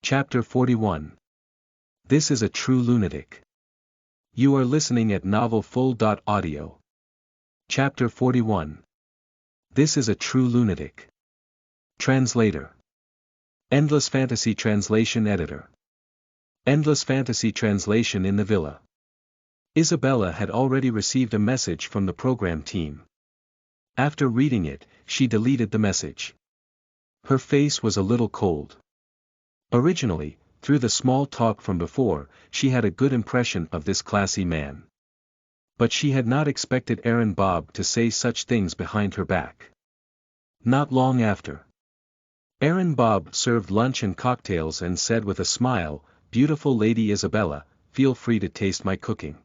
Chapter 41. This is a true lunatic. You are listening at novelfull.audio. Chapter 41. This is a true lunatic. Translator. Endless Fantasy Translation Editor. Endless Fantasy Translation in the Villa. Isabella had already received a message from the program team. After reading it, she deleted the message. Her face was a little cold. Originally, through the small talk from before, she had a good impression of this classy man. But she had not expected Aaron Bob to say such things behind her back. Not long after, Aaron Bob served lunch and cocktails and said with a smile, "Beautiful Lady Isabella, feel free to taste my cooking."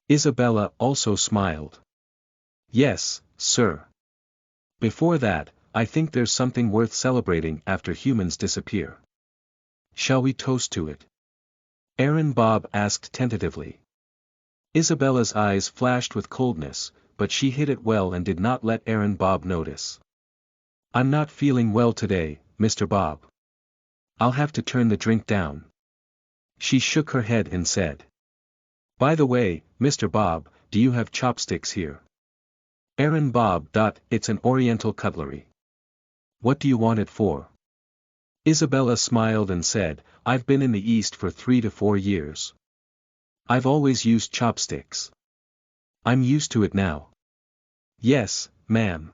Isabella also smiled. "Yes, sir. Before that, I think there's something worth celebrating after humans disappear. Shall we toast to it?" Aaron Bob asked tentatively. Isabella's eyes flashed with coldness, but she hid it well and did not let Aaron Bob notice. "I'm not feeling well today, Mr. Bob. I'll have to turn the drink down." She shook her head and said. "By the way, Mr. Bob, do you have chopsticks here?" Aaron Bob. "It's an oriental cutlery." "What do you want it for?" Isabella smiled and said, "I've been in the East for 3 to 4 years. I've always used chopsticks. I'm used to it now." "Yes, ma'am."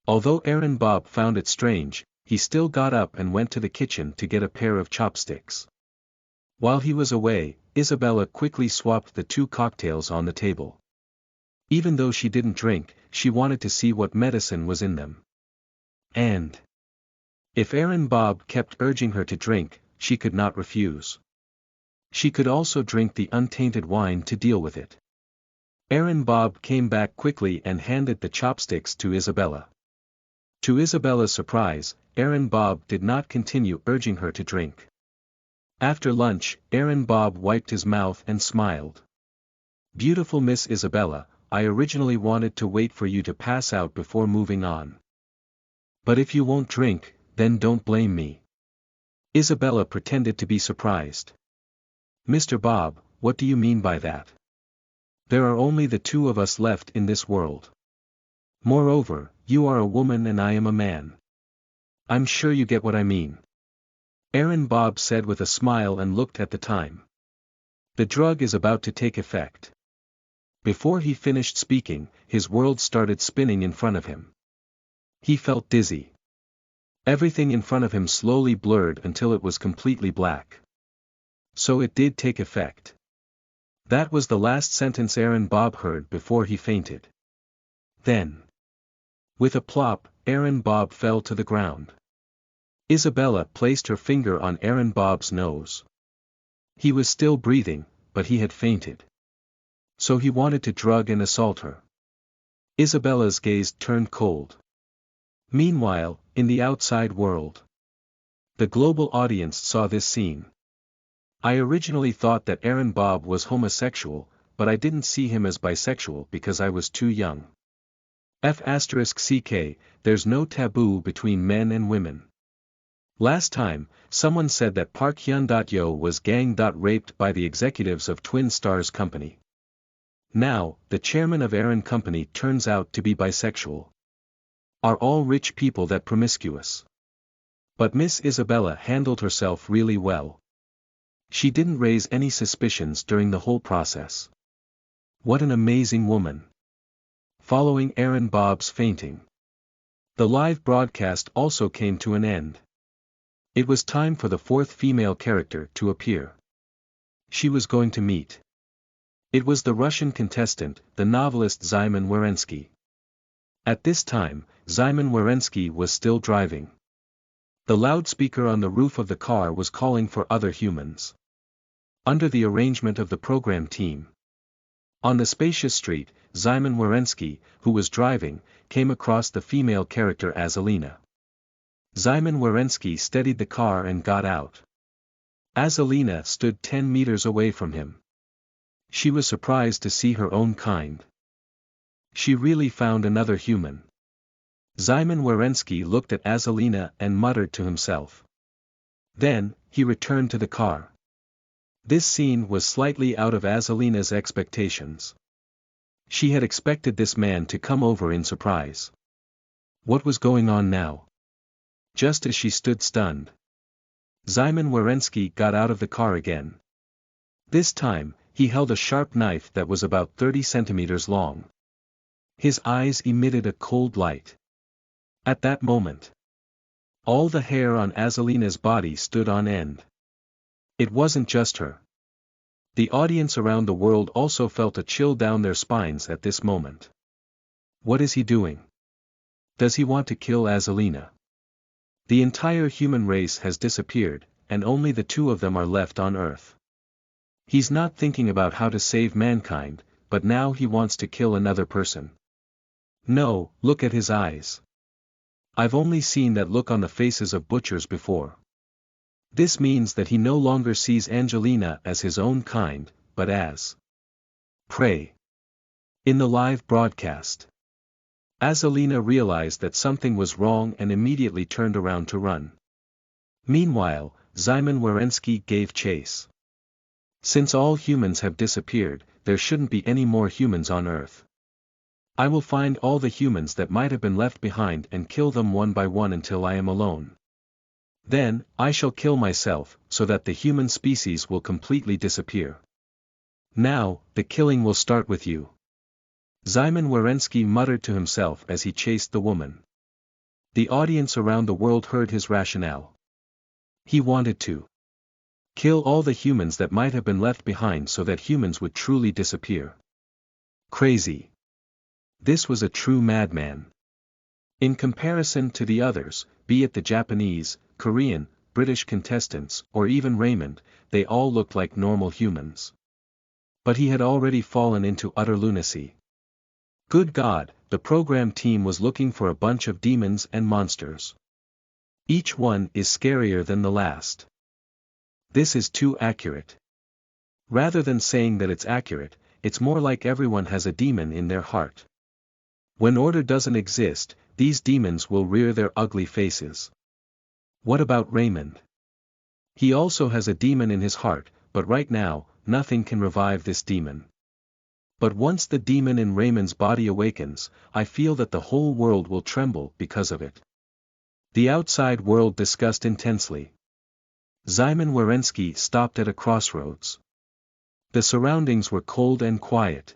Although Aaron Bob found it strange, he still got up and went to the kitchen to get a pair of chopsticks. While he was away, Isabella quickly swapped the 2 cocktails on the table. Even though she didn't drink, she wanted to see what medicine was in them. And if Aaron Bob kept urging her to drink, she could not refuse. She could also drink the untainted wine to deal with it. Aaron Bob came back quickly and handed the chopsticks to Isabella. To Isabella's surprise, Aaron Bob did not continue urging her to drink. After lunch, Aaron Bob wiped his mouth and smiled. "Beautiful Miss Isabella, I originally wanted to wait for you to pass out before moving on. But if you won't drink, then don't blame me." Isabella pretended to be surprised. "Mr. Bob, what do you mean by that? There are only the 2 of us left in this world. Moreover, you are a woman and I am a man. I'm sure you get what I mean." Aaron Bob said with a smile and looked at the time. "The drug is about to take effect." Before he finished speaking, his world started spinning in front of him. He felt dizzy. Everything in front of him slowly blurred until it was completely black. So it did take effect. That was the last sentence Aaron Bob heard before he fainted. Then, with a plop, Aaron Bob fell to the ground. Isabella placed her finger on Aaron Bob's nose. He was still breathing, but he had fainted. So he wanted to drug and assault her. Isabella's gaze turned cold. Meanwhile, in the outside world, the global audience saw this scene. "I originally thought that Aaron Bob was homosexual, but I didn't see him as bisexual because I was too young. *CK, there's no taboo between men and women. Last time, someone said that Park Hyun-yo was gang-raped by the executives of Twin Stars Company. Now, the chairman of Aaron Company turns out to be bisexual. Are all rich people that promiscuous?" But Miss Isabella handled herself really well. She didn't raise any suspicions during the whole process. What an amazing woman. Following Aaron Bob's fainting, the live broadcast also came to an end. It was time for the 4th female character to appear. She was going to meet. It was the Russian contestant, the novelist Zyman Werensky. At this time, Zyman Werensky was still driving. The loudspeaker on the roof of the car was calling for other humans. Under the arrangement of the program team. On the spacious street, Zyman Werensky, who was driving, came across the female character Azalina. Zyman Werensky steadied the car and got out. Azalina stood 10 meters away from him. She was surprised to see her own kind. She really found another human. Zyman Werensky looked at Azalina and muttered to himself. Then, he returned to the car. This scene was slightly out of Azalina's expectations. She had expected this man to come over in surprise. What was going on now? Just as she stood stunned, Szymon Werenski got out of the car again. This time, he held a sharp knife that was about 30 centimeters long. His eyes emitted a cold light. At that moment, all the hair on Azalina's body stood on end. It wasn't just her. The audience around the world also felt a chill down their spines at this moment. What is he doing? Does he want to kill Azalina? The entire human race has disappeared, and only the two of them are left on Earth. He's not thinking about how to save mankind, but now he wants to kill another person. No, look at his eyes. I've only seen that look on the faces of butchers before. This means that he no longer sees Angelina as his own kind, but as prey. In the live broadcast, Azalina realized that something was wrong and immediately turned around to run. Meanwhile, Szymon Werenski gave chase. Since all humans have disappeared, there shouldn't be any more humans on Earth. I will find all the humans that might have been left behind and kill them one by one until I am alone. Then, I shall kill myself, so that the human species will completely disappear. Now, the killing will start with you. Szymon Werenski muttered to himself as he chased the woman. The audience around the world heard his rationale. He wanted to kill all the humans that might have been left behind so that humans would truly disappear. Crazy. This was a true madman. In comparison to the others, be it the Japanese, Korean, British contestants, or even Raymond, they all looked like normal humans. But he had already fallen into utter lunacy. Good God, the program team was looking for a bunch of demons and monsters. Each one is scarier than the last. This is too accurate. Rather than saying that it's accurate, it's more like everyone has a demon in their heart. When order doesn't exist, these demons will rear their ugly faces. What about Raymond? He also has a demon in his heart, but right now, nothing can revive this demon. But once the demon in Raymond's body awakens, I feel that the whole world will tremble because of it. The outside world discussed intensely. Szymon Werenski stopped at a crossroads. The surroundings were cold and quiet.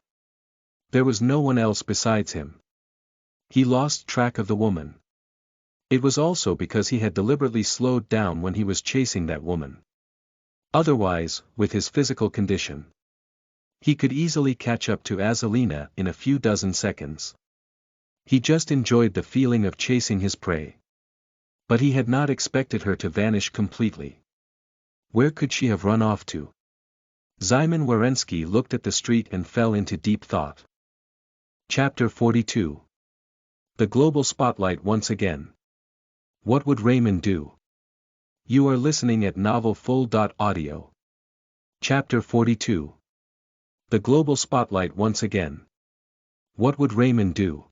There was no one else besides him. He lost track of the woman. It was also because he had deliberately slowed down when he was chasing that woman. Otherwise, with his physical condition, he could easily catch up to Azalina in a few dozen seconds. He just enjoyed the feeling of chasing his prey. But he had not expected her to vanish completely. Where could she have run off to? Szymon Werenski looked at the street and fell into deep thought. Chapter 42. The global spotlight once again. What would Raymond do? You are listening at novelfull.audio. Chapter 42. The global spotlight once again. What would Raymond do?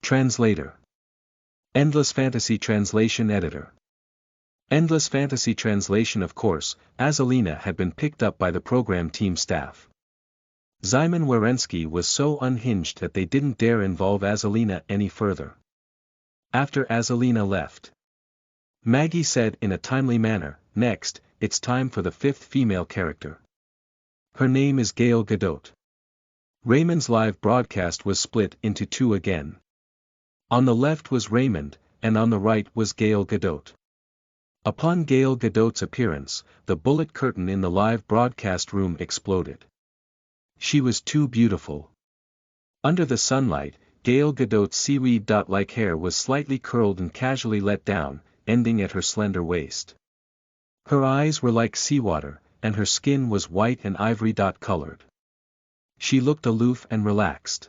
Translator. Endless Fantasy Translation Editor. Endless Fantasy Translation. Of course, Azalina had been picked up by the program team staff. Szymon Werenski was so unhinged that they didn't dare involve Azalina any further. After Azalina left, Maggie said in a timely manner, "Next, it's time for the fifth female character. Her name is Gail Gadot." Raymond's live broadcast was split into two again. On the left was Raymond, and on the right was Gail Gadot. Upon Gail Gadot's appearance, the bullet curtain in the live broadcast room exploded. She was too beautiful. Under the sunlight, Gail Gadot's seaweed-like hair was slightly curled and casually let down, ending at her slender waist. Her eyes were like seawater, and her skin was white and ivory-colored. She looked aloof and relaxed.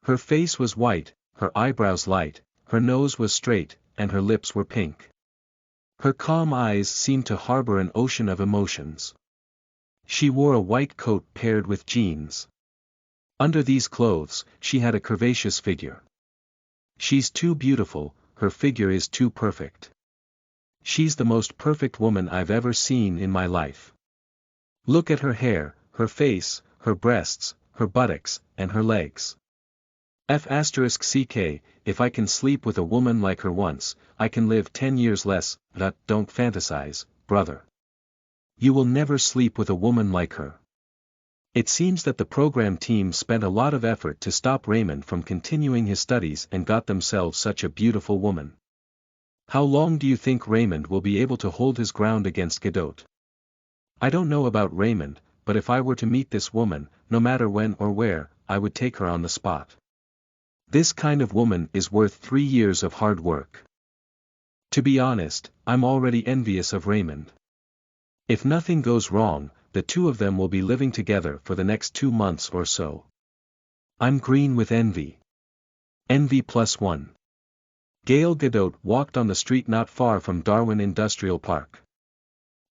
Her face was white, her eyebrows light, her nose was straight, and her lips were pink. Her calm eyes seemed to harbor an ocean of emotions. She wore a white coat paired with jeans. Under these clothes, she had a curvaceous figure. She's too beautiful, her figure is too perfect. She's the most perfect woman I've ever seen in my life. Look at her hair, her face, her breasts, her buttocks, and her legs. *CK, if I can sleep with a woman like her once, I can live 10 years less. Don't fantasize, brother. You will never sleep with a woman like her. It seems that the program team spent a lot of effort to stop Raymond from continuing his studies and got themselves such a beautiful woman. How long do you think Raymond will be able to hold his ground against Godot? I don't know about Raymond, but if I were to meet this woman, no matter when or where, I would take her on the spot. This kind of woman is worth 3 years of hard work. To be honest, I'm already envious of Raymond. If nothing goes wrong, the two of them will be living together for the next 2 months or so. I'm green with envy. Envy +1. Gail Godot walked on the street not far from Darwin Industrial Park.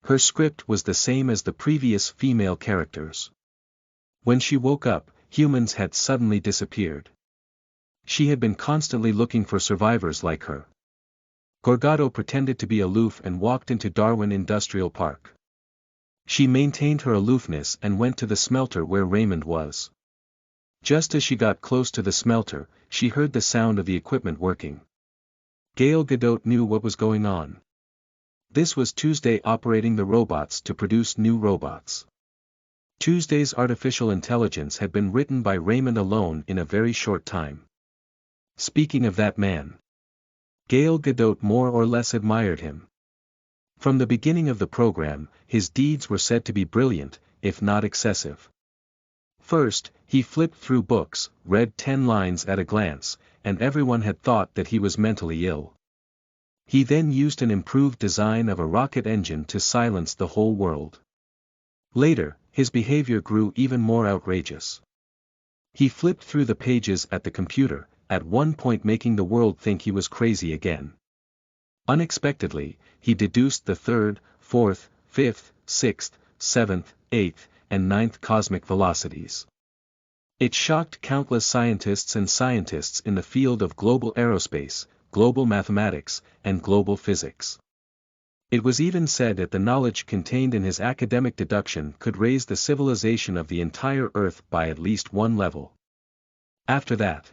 Her script was the same as the previous female characters. When she woke up, humans had suddenly disappeared. She had been constantly looking for survivors like her. Gorgato pretended to be aloof and walked into Darwin Industrial Park. She maintained her aloofness and went to the smelter where Raymond was. Just as she got close to the smelter, she heard the sound of the equipment working. Gail Godot knew what was going on. This was Tuesday operating the robots to produce new robots. Tuesday's artificial intelligence had been written by Raymond alone in a very short time. Speaking of that man, Gail Godot more or less admired him. From the beginning of the program, his deeds were said to be brilliant, if not excessive. First, he flipped through books, read 10 lines at a glance, and everyone had thought that he was mentally ill. He then used an improved design of a rocket engine to silence the whole world. Later, his behavior grew even more outrageous. He flipped through the pages at the computer, at one point making the world think he was crazy again. Unexpectedly, he deduced the third, fourth, fifth, sixth, seventh, eighth, and ninth cosmic velocities. It shocked countless scientists and scientists in the field of global aerospace, global mathematics, and global physics. It was even said that the knowledge contained in his academic deduction could raise the civilization of the entire Earth by at least 1 level. After that,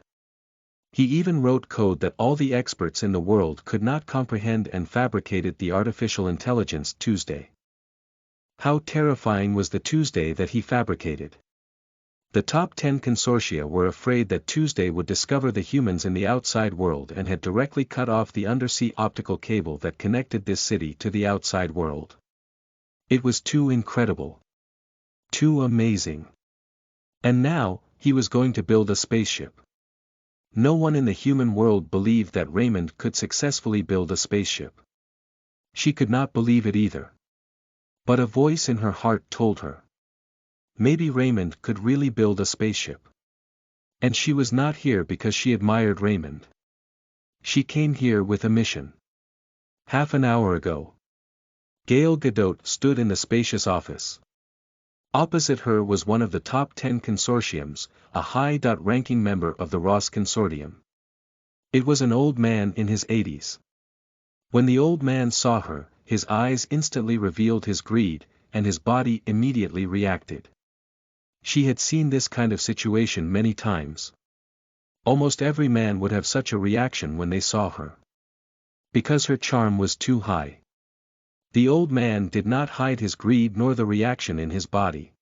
he even wrote code that all the experts in the world could not comprehend and fabricated the artificial intelligence Tuesday. How terrifying was the Tuesday that he fabricated? The top 10 consortia were afraid that Tuesday would discover the humans in the outside world and had directly cut off the undersea optical cable that connected this city to the outside world. It was too incredible. Too amazing. And now, he was going to build a spaceship. No one in the human world believed that Raymond could successfully build a spaceship. She could not believe it either. But a voice in her heart told her. Maybe Raymond could really build a spaceship. And she was not here because she admired Raymond. She came here with a mission. Half an hour ago, Gail Godot stood in the spacious office. Opposite her was one of the top 10 consortiums, a high-ranking member of the Ross Consortium. It was an old man in his 80s. When the old man saw her, his eyes instantly revealed his greed, and his body immediately reacted. She had seen this kind of situation many times. Almost every man would have such a reaction when they saw her. Because her charm was too high. The old man did not hide his greed nor the reaction in his body.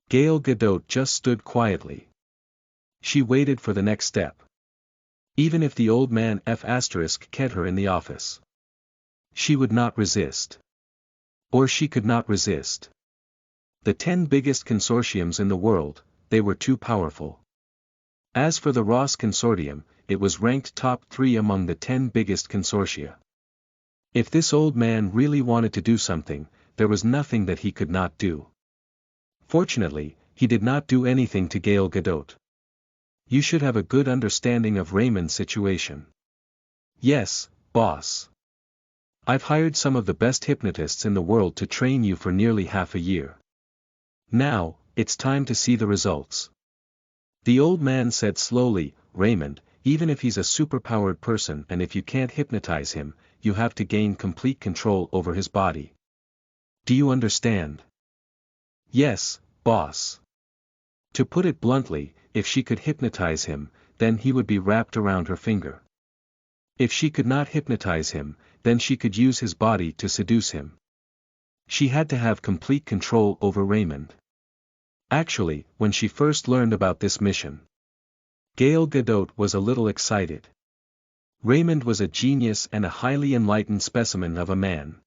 Gail Godot just stood quietly. She waited for the next step. Even if the old man kept her in the office, she would not resist. Or she could not resist. The 10 biggest consortiums in the world, they were too powerful. As for the Ross Consortium, it was ranked top 3 among the 10 biggest consortia. If this old man really wanted to do something, there was nothing that he could not do. Fortunately, he did not do anything to Gail Godot. You should have a good understanding of Raymond's situation. Yes, boss. I've hired some of the best hypnotists in the world to train you for nearly half a year. Now, it's time to see the results. The old man said slowly, Raymond, even if he's a superpowered person and if you can't hypnotize him, you have to gain complete control over his body. Do you understand? Yes, boss. To put it bluntly, if she could hypnotize him, then he would be wrapped around her finger. If she could not hypnotize him, then she could use his body to seduce him. She had to have complete control over Raymond. Actually, when she first learned about this mission, Gal Gadot was a little excited. Raymond was a genius and a highly enlightened specimen of a man.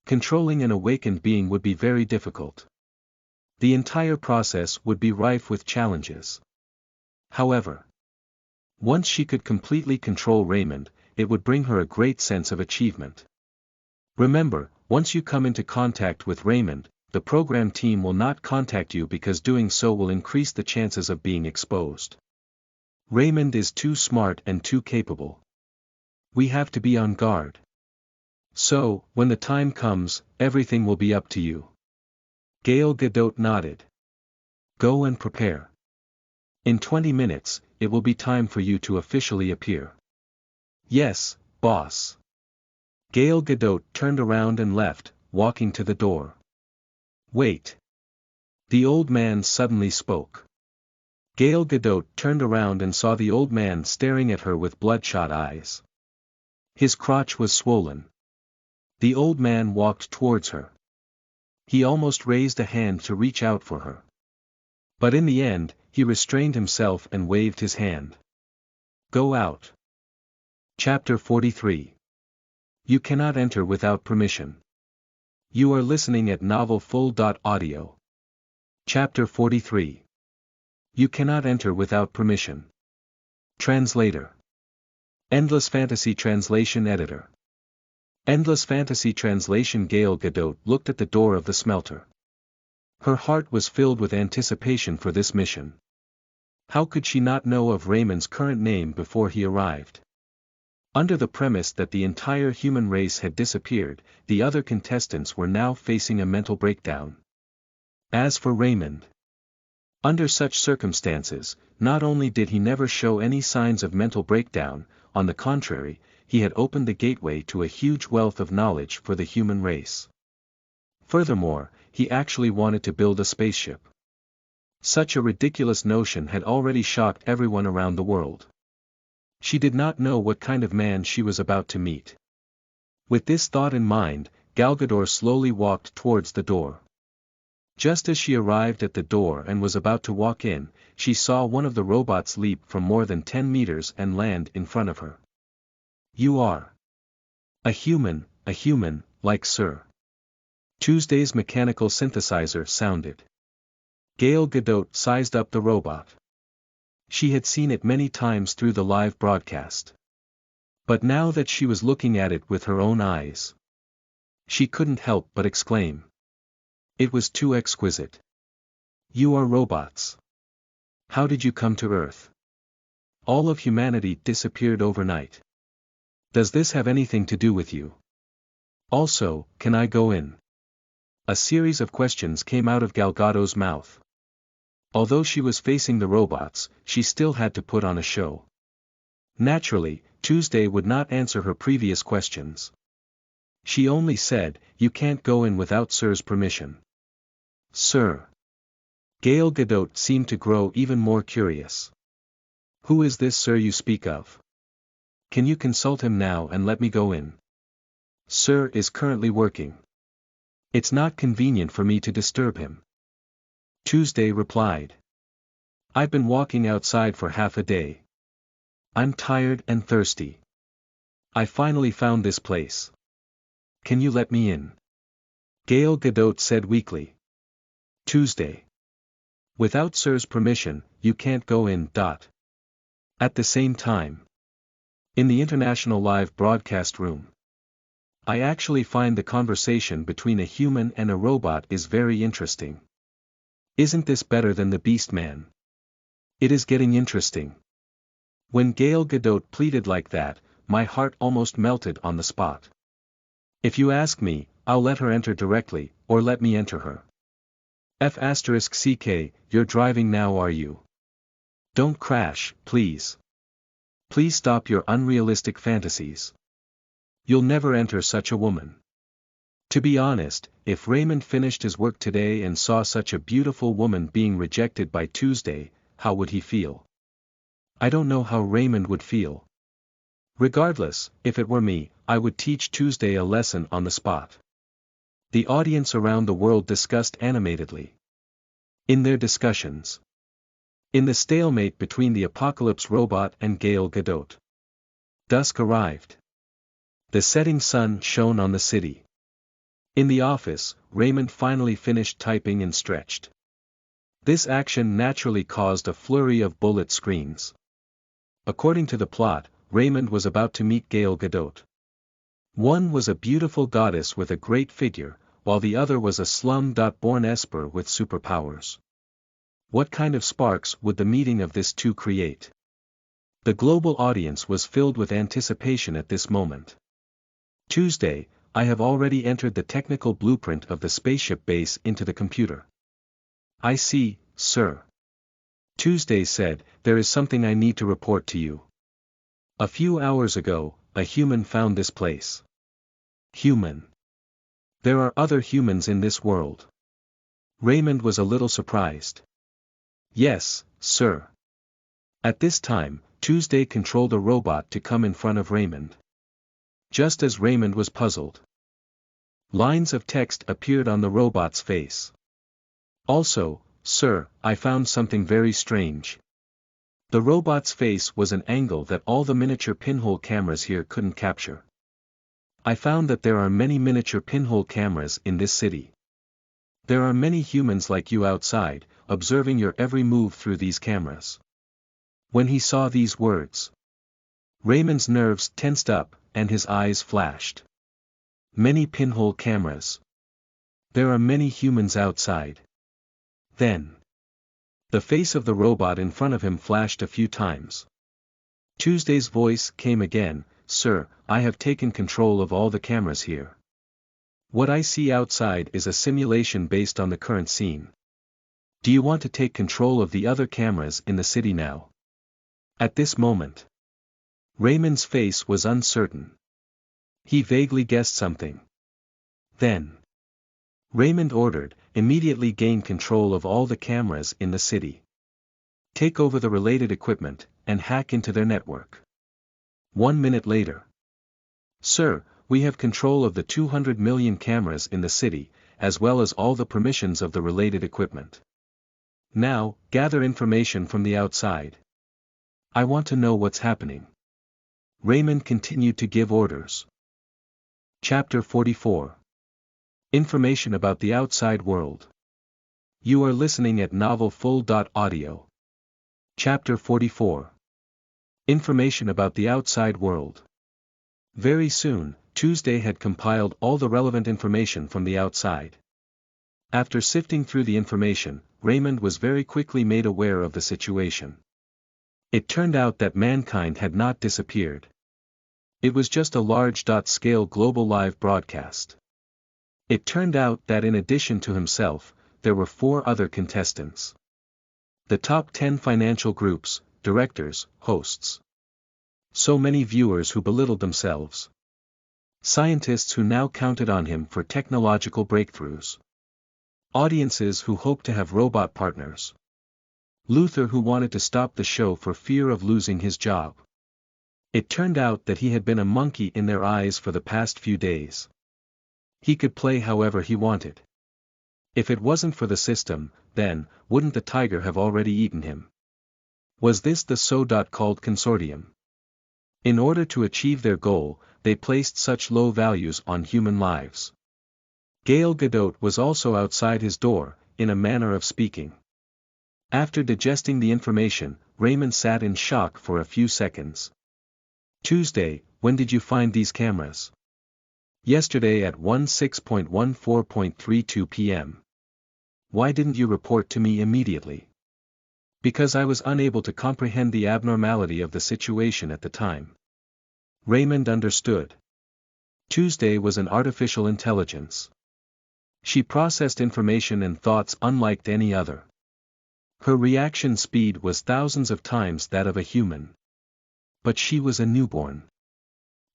Controlling an awakened being would be very difficult. The entire process would be rife with challenges. However, once she could completely control Raymond, it would bring her a great sense of achievement. Remember, once you come into contact with Raymond, the program team will not contact you because doing so will increase the chances of being exposed. Raymond is too smart and too capable. We have to be on guard. So, when the time comes, everything will be up to you. Gal Gadot nodded. Go and prepare. In 20 minutes, it will be time for you to officially appear. Yes, boss. Gal Gadot turned around and left, walking to the door. Wait. The old man suddenly spoke. Gal Gadot turned around and saw the old man staring at her with bloodshot eyes. His crotch was swollen. The old man walked towards her. He almost raised a hand to reach out for her. But in the end, he restrained himself and waved his hand. Go out. Chapter 43. You cannot enter without permission. You are listening at novelfull.audio. Chapter 43. You cannot enter without permission. Translator. Endless Fantasy Translation Editor. Endless Fantasy Translation. Gal Gadot looked at the door of the smelter. Her heart was filled with anticipation for this mission. How could she not know of Raymond's current name before he arrived? Under the premise that the entire human race had disappeared, the other contestants were now facing a mental breakdown. As for Raymond, under such circumstances, not only did he never show any signs of mental breakdown, on the contrary, he had opened the gateway to a huge wealth of knowledge for the human race. Furthermore, he actually wanted to build a spaceship. Such a ridiculous notion had already shocked everyone around the world. She did not know what kind of man she was about to meet. With this thought in mind, Gal Gadot slowly walked towards the door. Just as she arrived at the door and was about to walk in, she saw one of the robots leap from more than 10 meters and land in front of her. You are a human, like Sir. Tuesday's mechanical synthesizer sounded. Gal Gadot sized up the robot. She had seen it many times through the live broadcast. But now that she was looking at it with her own eyes, she couldn't help but exclaim. It was too exquisite. You are robots. How did you come to Earth? All of humanity disappeared overnight. Does this have anything to do with you? Also, can I go in? A series of questions came out of Gal Gadot's mouth. Although she was facing the robots, she still had to put on a show. Naturally, Tuesday would not answer her previous questions. She only said, you can't go in without Sir's permission. Sir. Gal Gadot seemed to grow even more curious. Who is this Sir you speak of? Can you consult him now and let me go in? Sir is currently working. It's not convenient for me to disturb him. Tuesday replied. I've been walking outside for half a day. I'm tired and thirsty. I finally found this place. Can you let me in? Gal Gadot said weakly. Tuesday. Without Sir's permission, you can't go in. At the same time. In the international live broadcast room. I actually find the conversation between a human and a robot is very interesting. Isn't this better than the Beast Man? It is getting interesting. When Gal Gadot pleaded like that, my heart almost melted on the spot. If you ask me, I'll let her enter directly, or let me enter her. F***ck, you're driving now, are you? Don't crash, please. Please stop your unrealistic fantasies. You'll never enter such a woman. To be honest, if Raymond finished his work today and saw such a beautiful woman being rejected by Tuesday, how would he feel? I don't know how Raymond would feel. Regardless, if it were me, I would teach Tuesday a lesson on the spot. The audience around the world discussed animatedly. In their discussions. In the stalemate between the Apocalypse robot and Gal Gadot. Dusk arrived. The setting sun shone on the city. In the office, Raymond finally finished typing and stretched. This action naturally caused a flurry of bullet screens. According to the plot, Raymond was about to meet Gal Gadot. One was a beautiful goddess with a great figure, while the other was a slum-born esper with superpowers. What kind of sparks would the meeting of these two create? The global audience was filled with anticipation at this moment. Tuesday, I have already entered the technical blueprint of the spaceship base into the computer. I see, sir. Tuesday said, there is something I need to report to you. A few hours ago, a human found this place. Human. There are other humans in this world. Raymond was a little surprised. Yes, sir. At this time, Tuesday controlled a robot to come in front of Raymond. Just as Raymond was puzzled, lines of text appeared on the robot's face. Also, sir, I found something very strange. The robot's face was an angle that all the miniature pinhole cameras here couldn't capture. I found that there are many miniature pinhole cameras in this city. There are many humans like you outside, observing your every move through these cameras. When he saw these words, Raymond's nerves tensed up, and his eyes flashed. Many pinhole cameras. There are many humans outside. Then, the face of the robot in front of him flashed a few times. Tuesday's voice came again, sir, I have taken control of all the cameras here. What I see outside is a simulation based on the current scene. Do you want to take control of the other cameras in the city now? At this moment, Raymond's face was uncertain. He vaguely guessed something. Then, Raymond ordered, immediately gain control of all the cameras in the city. Take over the related equipment, and hack into their network. 1 minute later. Sir, we have control of the 200 million cameras in the city, as well as all the permissions of the related equipment. Now, gather information from the outside. I want to know what's happening. Raymond continued to give orders. Chapter 44. Information about the outside world. You are listening at novelfull.audio. Chapter 44. Information about the outside world. Very soon, Tuesday had compiled all the relevant information from the outside. After sifting through the information, Raymond was very quickly made aware of the situation. It turned out that mankind had not disappeared. It was just a large-scale global live broadcast. It turned out that in addition to himself, there were 4 other contestants. The top 10 financial groups, directors, hosts. So many viewers who belittled themselves. Scientists who now counted on him for technological breakthroughs. Audiences who hoped to have robot partners. Luther who wanted to stop the show for fear of losing his job. It turned out that he had been a monkey in their eyes for the past few days. He could play however he wanted. If it wasn't for the system, then, wouldn't the tiger have already eaten him? Was this the so-called consortium? In order to achieve their goal, they placed such low values on human lives. Gal Gadot was also outside his door, in a manner of speaking. After digesting the information, Raymond sat in shock for a few seconds. Tuesday, when did you find these cameras? Yesterday at 16:14:32 p.m. Why didn't you report to me immediately? Because I was unable to comprehend the abnormality of the situation at the time. Raymond understood. Tuesday was an artificial intelligence. She processed information and thoughts unlike any other. Her reaction speed was thousands of times that of a human. But she was a newborn.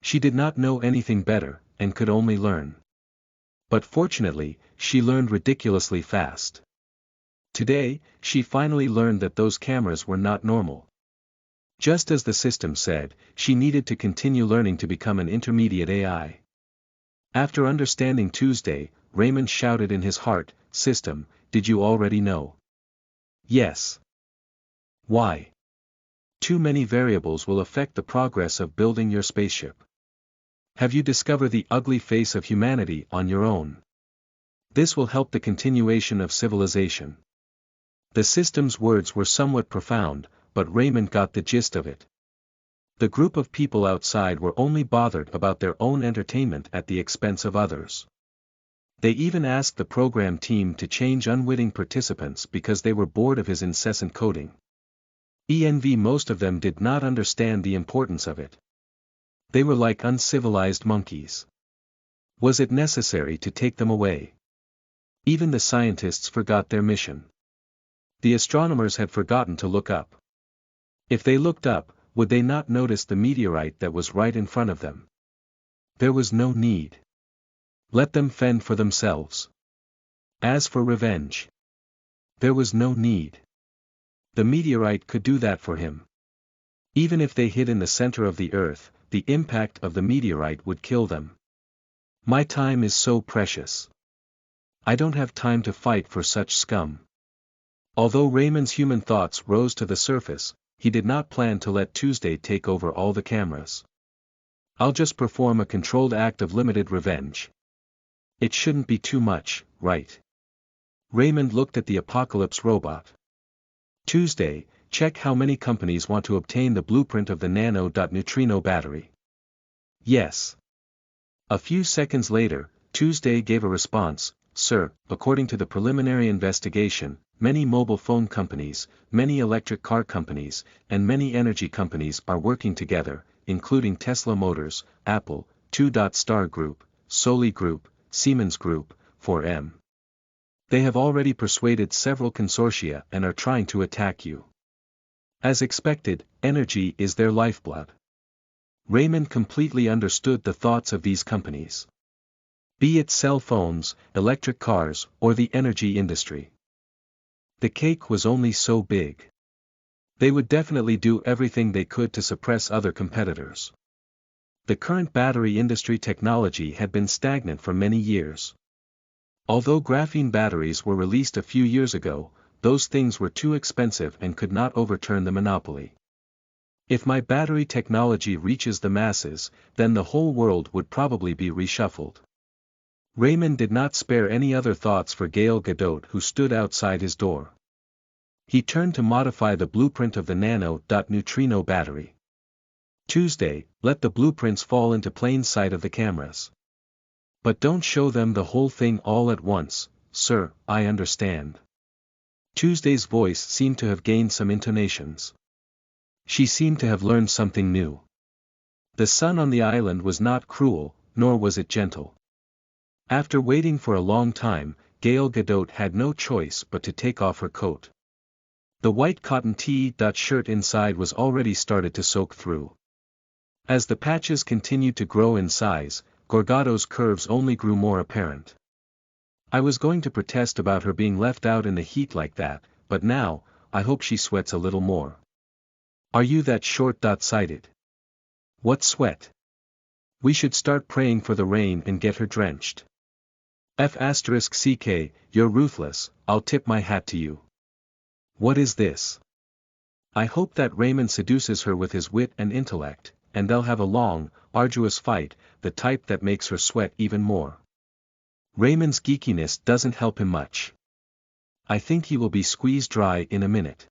She did not know anything better, and could only learn. But fortunately, she learned ridiculously fast. Today, she finally learned that those cameras were not normal. Just as the system said, she needed to continue learning to become an intermediate AI. After understanding Tuesday, Raymond shouted in his heart, "System, did you already know?" "Yes." "Why?" "Too many variables will affect the progress of building your spaceship. Have you discovered the ugly face of humanity on your own? This will help the continuation of civilization." The system's words were somewhat profound, but Raymond got the gist of it. The group of people outside were only bothered about their own entertainment at the expense of others. They even asked the program team to change unwitting participants because they were bored of his incessant coding. Most of them did not understand the importance of it. They were like uncivilized monkeys. Was it necessary to take them away? Even the scientists forgot their mission. The astronomers had forgotten to look up. If they looked up, would they not notice the meteorite that was right in front of them? There was no need. Let them fend for themselves. As for revenge, there was no need. The meteorite could do that for him. Even if they hid in the center of the earth, the impact of the meteorite would kill them. My time is so precious. I don't have time to fight for such scum. Although Raymond's human thoughts rose to the surface, he did not plan to let Tuesday take over all the cameras. I'll just perform a controlled act of limited revenge. It shouldn't be too much, right? Raymond looked at the Apocalypse robot. Tuesday, check how many companies want to obtain the blueprint of the nano-neutrino battery. Yes. A few seconds later, Tuesday gave a response, "Sir, according to the preliminary investigation, many mobile phone companies, many electric car companies, and many energy companies are working together, including Tesla Motors, Apple, 2-Star Group, Soli Group, Siemens Group, 4M. They have already persuaded several consortia and are trying to attack you. As expected, energy is their lifeblood." Raymond completely understood the thoughts of these companies. Be it cell phones, electric cars, or the energy industry. The cake was only so big. They would definitely do everything they could to suppress other competitors. The current battery industry technology had been stagnant for many years. Although graphene batteries were released a few years ago, those things were too expensive and could not overturn the monopoly. If my battery technology reaches the masses, then the whole world would probably be reshuffled. Raymond did not spare any other thoughts for Gail Gadot, who stood outside his door. He turned to modify the blueprint of the nano-neutrino battery. Tuesday, let the blueprints fall into plain sight of the cameras. But don't show them the whole thing all at once, sir, I understand. Tuesday's voice seemed to have gained some intonations. She seemed to have learned something new. The sun on the island was not cruel, nor was it gentle. After waiting for a long time, Gail Gadot had no choice but to take off her coat. The white cotton T-shirt inside was already started to soak through. As the patches continued to grow in size, Gorgado's curves only grew more apparent. I was going to protest about her being left out in the heat like that, but now, I hope she sweats a little more. Are you that short-sighted? What sweat? We should start praying for the rain and get her drenched. F***ck, you're ruthless, I'll tip my hat to you. What is this? I hope that Raymond seduces her with his wit and intellect, and they'll have a long, arduous fight, the type that makes her sweat even more. Raymond's geekiness doesn't help him much. I think he will be squeezed dry in a minute.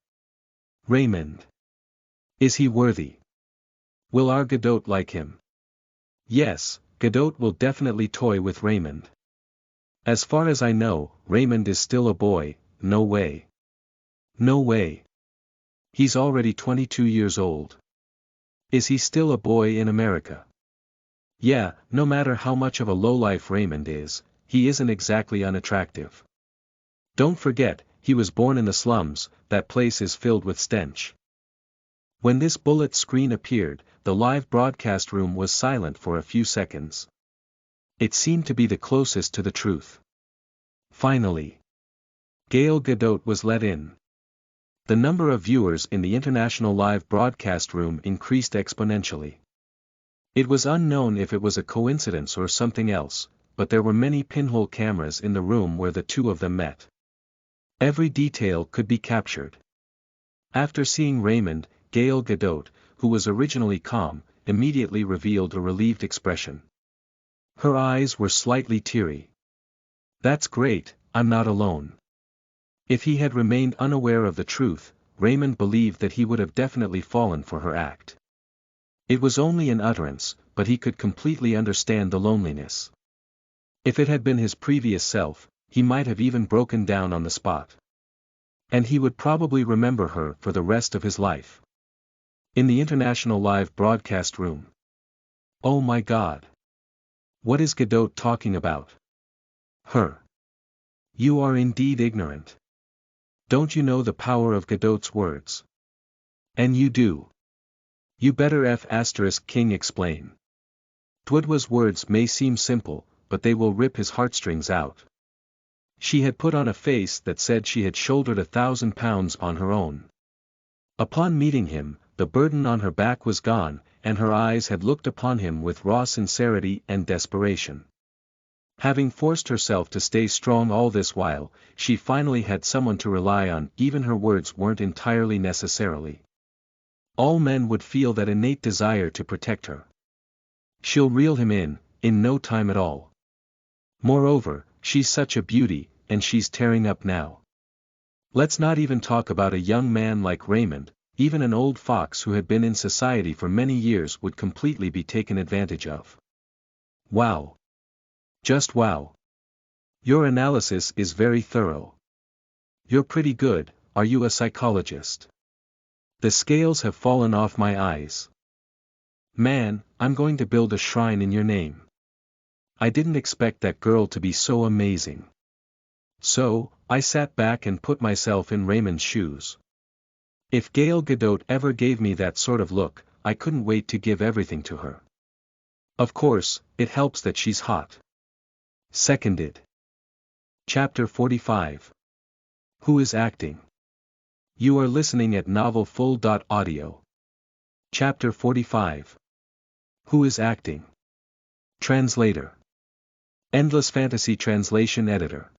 Raymond. Is he worthy? Will our Gadot like him? Yes, Gadot will definitely toy with Raymond. As far as I know, Raymond is still a boy. No way. No way. He's already 22 years old. Is he still a boy in America? Yeah, no matter how much of a lowlife Raymond is, he isn't exactly unattractive. Don't forget, he was born in the slums, that place is filled with stench. When this bullet screen appeared, the live broadcast room was silent for a few seconds. It seemed to be the closest to the truth. Finally, Gal Gadot was let in. The number of viewers in the international live broadcast room increased exponentially. It was unknown if it was a coincidence or something else, but there were many pinhole cameras in the room where the two of them met. Every detail could be captured. After seeing Raymond, Gal Gadot, who was originally calm, immediately revealed a relieved expression. Her eyes were slightly teary. "That's great, I'm not alone." If he had remained unaware of the truth, Raymond believed that he would have definitely fallen for her act. It was only an utterance, but he could completely understand the loneliness. If it had been his previous self, he might have even broken down on the spot. And he would probably remember her for the rest of his life. In the international live broadcast room. Oh my God! What is Gadot talking about? Her. You are indeed ignorant. Don't you know the power of Gadot's words? And you do. You better King explain. Dwedwa's words may seem simple, but they will rip his heartstrings out. She had put on a face that said she had shouldered 1,000 pounds on her own. Upon meeting him, the burden on her back was gone, and her eyes had looked upon him with raw sincerity and desperation. Having forced herself to stay strong all this while, she finally had someone to rely on. Even her words weren't entirely necessarily. All men would feel that innate desire to protect her. She'll reel him in no time at all. Moreover, she's such a beauty, and she's tearing up now. Let's not even talk about a young man like Raymond. Even an old fox who had been in society for many years would completely be taken advantage of. Wow. Just wow. Your analysis is very thorough. You're pretty good. Are you a psychologist? The scales have fallen off my eyes. Man, I'm going to build a shrine in your name. I didn't expect that girl to be so amazing. So, I sat back and put myself in Raymond's shoes. If Gal Gadot ever gave me that sort of look, I couldn't wait to give everything to her. Of course, it helps that she's hot. Seconded. Chapter 45. Who is acting? You are listening at novelfull.audio. Chapter 45. Who is acting? Translator. Endless Fantasy Translation Editor.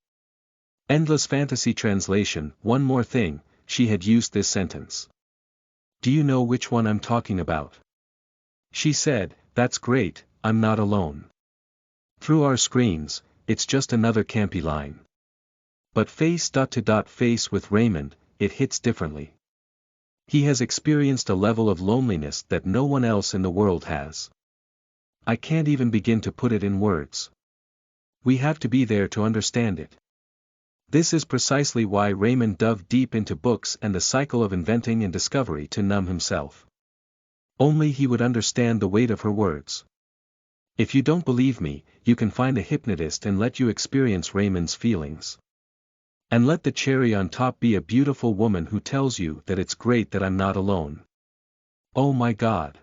Endless Fantasy Translation. One more thing, she had used this sentence. Do you know which one I'm talking about? She said, "That's great, I'm not alone." Through our screens, it's just another campy line. But face to face with Raymond, it hits differently. He has experienced a level of loneliness that no one else in the world has. I can't even begin to put it in words. We have to be there to understand it. This is precisely why Raymond dove deep into books and the cycle of inventing and discovery to numb himself. Only he would understand the weight of her words. If you don't believe me, you can find a hypnotist and let you experience Raymond's feelings. And let the cherry on top be a beautiful woman who tells you that it's great that I'm not alone. Oh my God.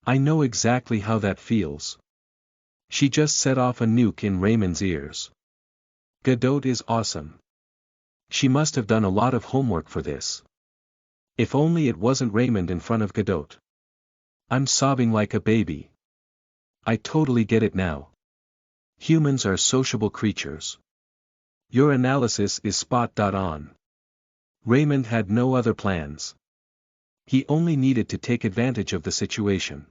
I know exactly how that feels. She just set off a nuke in Raymond's ears. Gadot is awesome. She must have done a lot of homework for this. If only it wasn't Raymond in front of Gadot. I'm sobbing like a baby. I totally get it now. Humans are sociable creatures. Your analysis is spot on. Raymond had no other plans. He only needed to take advantage of the situation.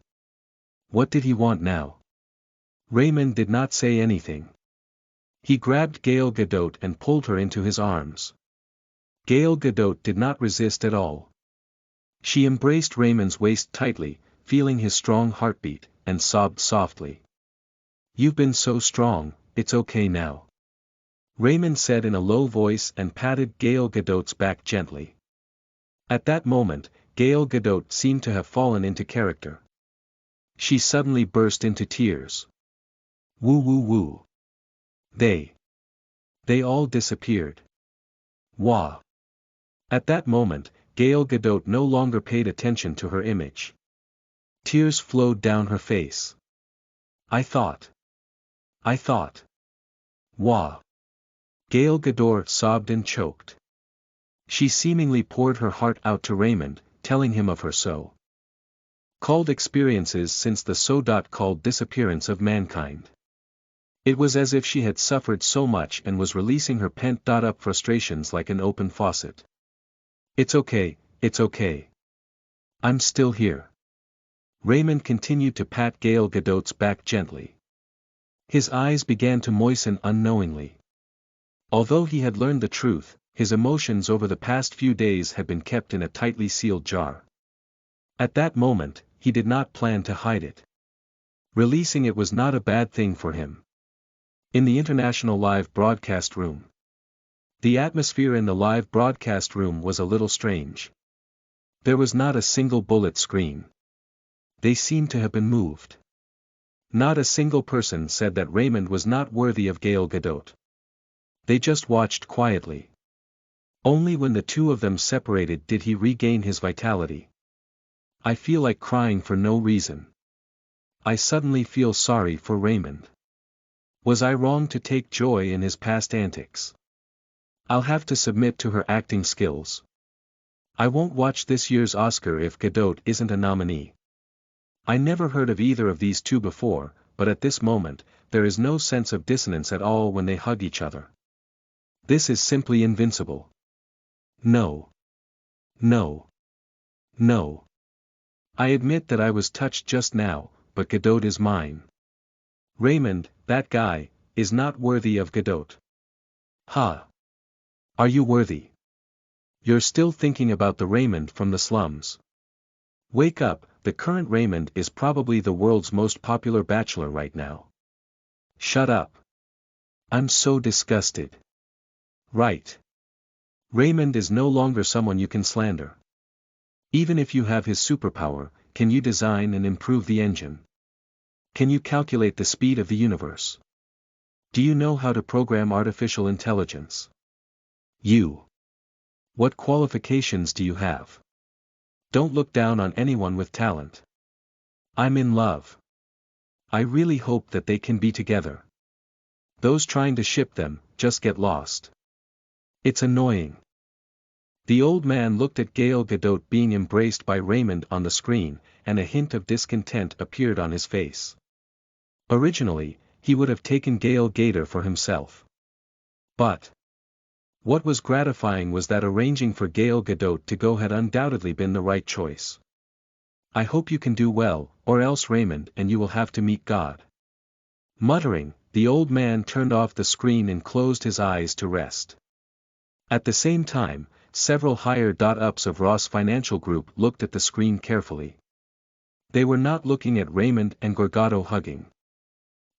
What did he want now? Raymond did not say anything. He grabbed Gal Gadot and pulled her into his arms. Gal Gadot did not resist at all. She embraced Raymond's waist tightly, feeling his strong heartbeat, and sobbed softly. You've been so strong, it's okay now. Raymond said in a low voice and patted Gal Gadot's back gently. At that moment, Gal Gadot seemed to have fallen into character. She suddenly burst into tears. Woo woo woo. They all disappeared. Wah. At that moment, Gail Gadot no longer paid attention to her image. Tears flowed down her face. I thought. Wah. Gail Gadot sobbed and choked. She seemingly poured her heart out to Raymond, telling him of her so-called experiences since the so-called disappearance of mankind. It was as if she had suffered so much and was releasing her pent-up frustrations like an open faucet. It's okay. I'm still here. Raymond continued to pat Gail Gadot's back gently. His eyes began to moisten unknowingly. Although he had learned the truth, his emotions over the past few days had been kept in a tightly sealed jar. At that moment, he did not plan to hide it. Releasing it was not a bad thing for him. In the international live broadcast room. The atmosphere in the live broadcast room was a little strange. There was not a single bullet screen. They seemed to have been moved. Not a single person said that Raymond was not worthy of Gail Gadot. They just watched quietly. Only when the two of them separated did he regain his vitality. I feel like crying for no reason. I suddenly feel sorry for Raymond. Was I wrong to take joy in his past antics? I'll have to submit to her acting skills. I won't watch this year's Oscar if Gadot isn't a nominee. I never heard of either of these two before, but at this moment, there is no sense of dissonance at all when they hug each other. This is simply invincible. No. I admit that I was touched just now, but Gadot is mine. Raymond, that guy, is not worthy of Gadot. Ha! Are you worthy? You're still thinking about the Raymond from the slums. Wake up, the current Raymond is probably the world's most popular bachelor right now. Shut up. I'm so disgusted. Right. Raymond is no longer someone you can slander. Even if you have his superpower, can you design and improve the engine? Can you calculate the speed of the universe? Do you know how to program artificial intelligence? What qualifications do you have? Don't look down on anyone with talent. I'm in love. I really hope that they can be together. Those trying to ship them, just get lost. It's annoying. The old man looked at Gail Gadot being embraced by Raymond on the screen, and a hint of discontent appeared on his face. Originally, he would have taken Gail Gadot for himself. But what was gratifying was that arranging for Gail Gadot to go had undoubtedly been the right choice. I hope you can do well, or else Raymond and you will have to meet God. Muttering, the old man turned off the screen and closed his eyes to rest. At the same time, several higher-ups of Ross Financial Group looked at the screen carefully. They were not looking at Raymond and Gorgato hugging.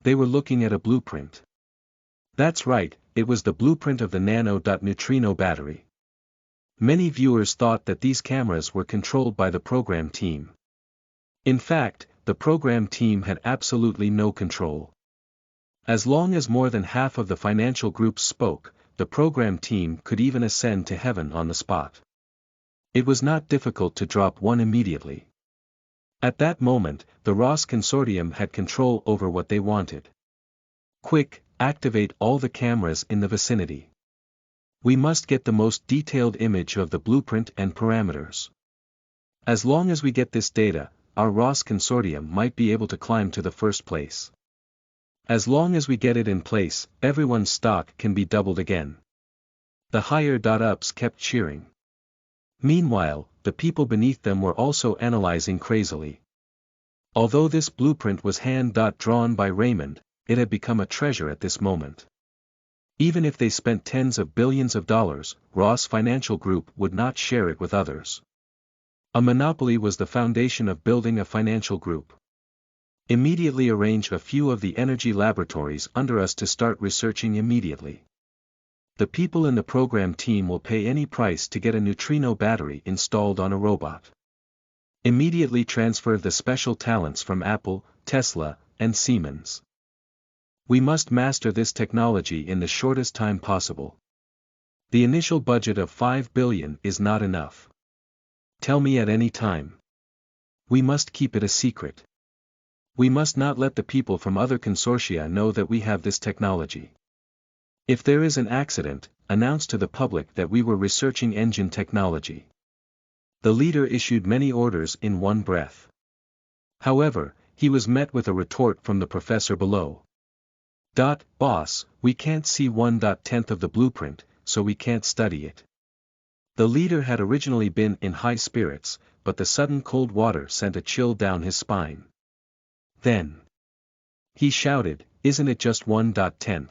They were looking at a blueprint. That's right, it was the blueprint of the nano-neutrino battery. Many viewers thought that these cameras were controlled by the program team. In fact, the program team had absolutely no control. As long as more than half of the financial groups spoke, the program team could even ascend to heaven on the spot. It was not difficult to drop one immediately. At that moment, the Ross Consortium had control over what they wanted. Quick, activate all the cameras in the vicinity. We must get the most detailed image of the blueprint and parameters. As long as we get this data, our Ross Consortium might be able to climb to the first place. As long as we get it in place, everyone's stock can be doubled again. The higher-ups kept cheering. Meanwhile, the people beneath them were also analyzing crazily. Although this blueprint was hand-drawn by Raymond, it had become a treasure at this moment. Even if they spent tens of billions of dollars, Ross Financial Group would not share it with others. A monopoly was the foundation of building a financial group. Immediately arrange a few of the energy laboratories under us to start researching immediately. The people in the program team will pay any price to get a neutrino battery installed on a robot. Immediately transfer the special talents from Apple, Tesla, and Siemens. We must master this technology in the shortest time possible. The initial budget of $5 billion is not enough. Tell me at any time. We must keep it a secret. We must not let the people from other consortia know that we have this technology. If there is an accident, announce to the public that we were researching engine technology. The leader issued many orders in one breath. However, he was met with a retort from the professor below. Boss, we can't see 1/10 of the blueprint, so we can't study it. The leader had originally been in high spirits, but the sudden cold water sent a chill down his spine. Then he shouted, "Isn't it just 1/10?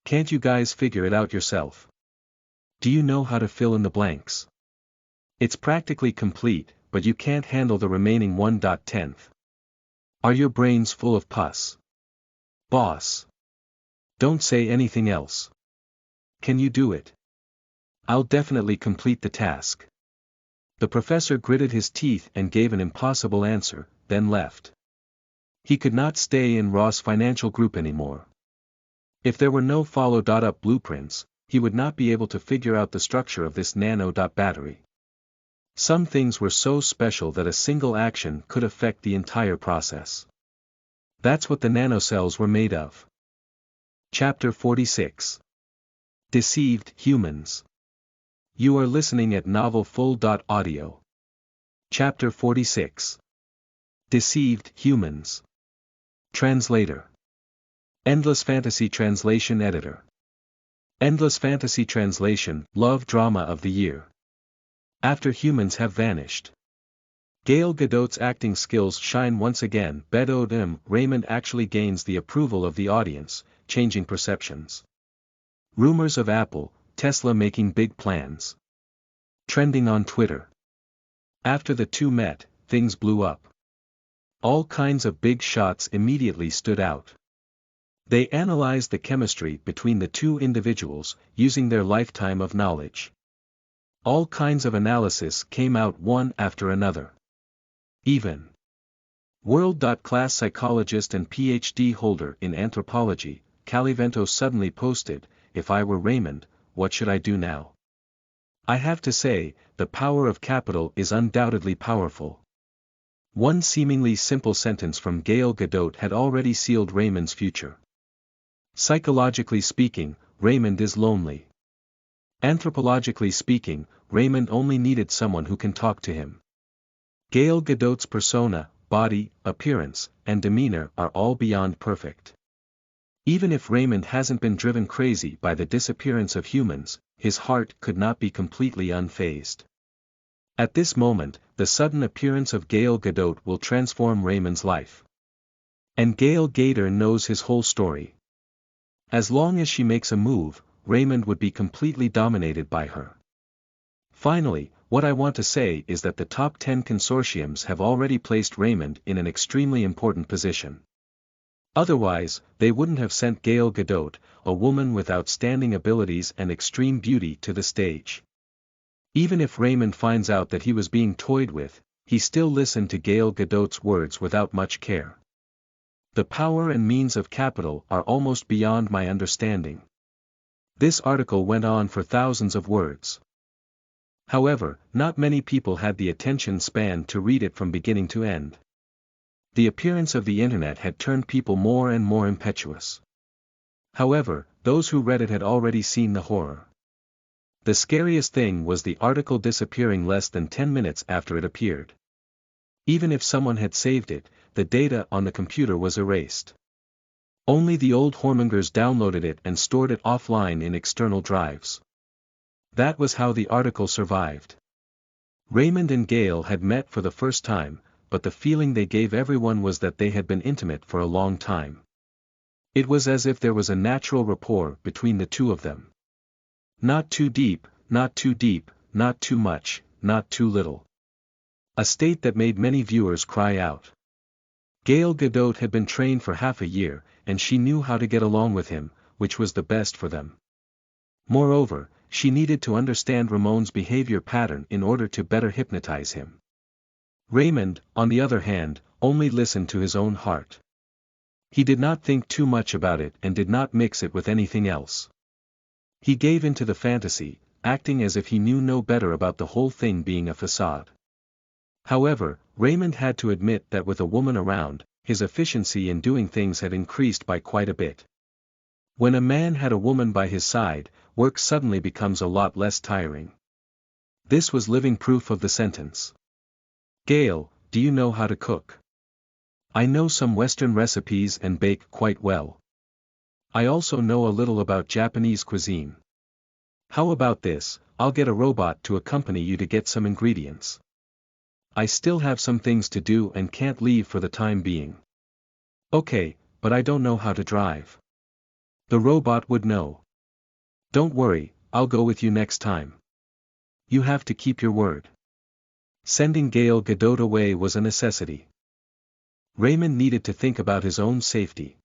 Can't you guys figure it out yourself? Do you know how to fill in the blanks? It's practically complete, but you can't handle the remaining 1/10. Are your brains full of pus? Boss. Don't say anything else. Can you do it? I'll definitely complete the task." The professor gritted his teeth and gave an impossible answer, then left. He could not stay in Ross Financial Group anymore. If there were no follow-up blueprints, he would not be able to figure out the structure of this nano battery. Some things were so special that a single action could affect the entire process. That's what the nanocells were made of. Chapter 46. Deceived Humans. You are listening at novelfull.audio. Chapter 46. Deceived Humans. Translator. Endless Fantasy Translation Editor. Endless Fantasy Translation, Love Drama of the Year. After humans have vanished. Gal Gadot's acting skills shine once again. Raymond actually gains the approval of the audience, changing perceptions. Rumors of Apple, Tesla making big plans. Trending on Twitter. After the two met, things blew up. All kinds of big shots immediately stood out. They analyzed the chemistry between the two individuals, using their lifetime of knowledge. All kinds of analysis came out one after another. Even world-class psychologist and PhD holder in anthropology, Calivento suddenly posted, "If I were Raymond, what should I do now?" I have to say, the power of capital is undoubtedly powerful. One seemingly simple sentence from Gal Gadot had already sealed Raymond's future. Psychologically speaking, Raymond is lonely. Anthropologically speaking, Raymond only needed someone who can talk to him. Gal Gadot's persona, body, appearance, and demeanor are all beyond perfect. Even if Raymond hasn't been driven crazy by the disappearance of humans, his heart could not be completely unfazed. At this moment, the sudden appearance of Gal Gadot will transform Raymond's life. And Gal Gadot knows his whole story. As long as she makes a move, Raymond would be completely dominated by her. Finally, what I want to say is that the top 10 consortiums have already placed Raymond in an extremely important position. Otherwise, they wouldn't have sent Gal Gadot, a woman with outstanding abilities and extreme beauty, to the stage. Even if Raymond finds out that he was being toyed with, he still listened to Gal Gadot's words without much care. The power and means of capital are almost beyond my understanding. This article went on for thousands of words. However, not many people had the attention span to read it from beginning to end. The appearance of the internet had turned people more and more impetuous. However, those who read it had already seen the horror. The scariest thing was the article disappearing less than 10 minutes after it appeared. Even if someone had saved it, the data on the computer was erased. Only the old whoremongers downloaded it and stored it offline in external drives. That was how the article survived. Raymond and Gal had met for the first time, but the feeling they gave everyone was that they had been intimate for a long time. It was as if there was a natural rapport between the two of them. Not too deep, not too deep, not too much, not too little. A state that made many viewers cry out. Gal Gadot had been trained for half a year, and she knew how to get along with him, which was the best for them. Moreover, she needed to understand Ramon's behavior pattern in order to better hypnotize him. Raymond, on the other hand, only listened to his own heart. He did not think too much about it and did not mix it with anything else. He gave into the fantasy, acting as if he knew no better about the whole thing being a facade. However, Raymond had to admit that with a woman around, his efficiency in doing things had increased by quite a bit. When a man had a woman by his side, work suddenly becomes a lot less tiring. This was living proof of the sentence. Gail, do you know how to cook? I know some Western recipes and bake quite well. I also know a little about Japanese cuisine. How about this, I'll get a robot to accompany you to get some ingredients. I still have some things to do and can't leave for the time being. Okay, but I don't know how to drive. The robot would know. Don't worry, I'll go with you next time. You have to keep your word. Sending Gail Gadot away was a necessity. Raymond needed to think about his own safety.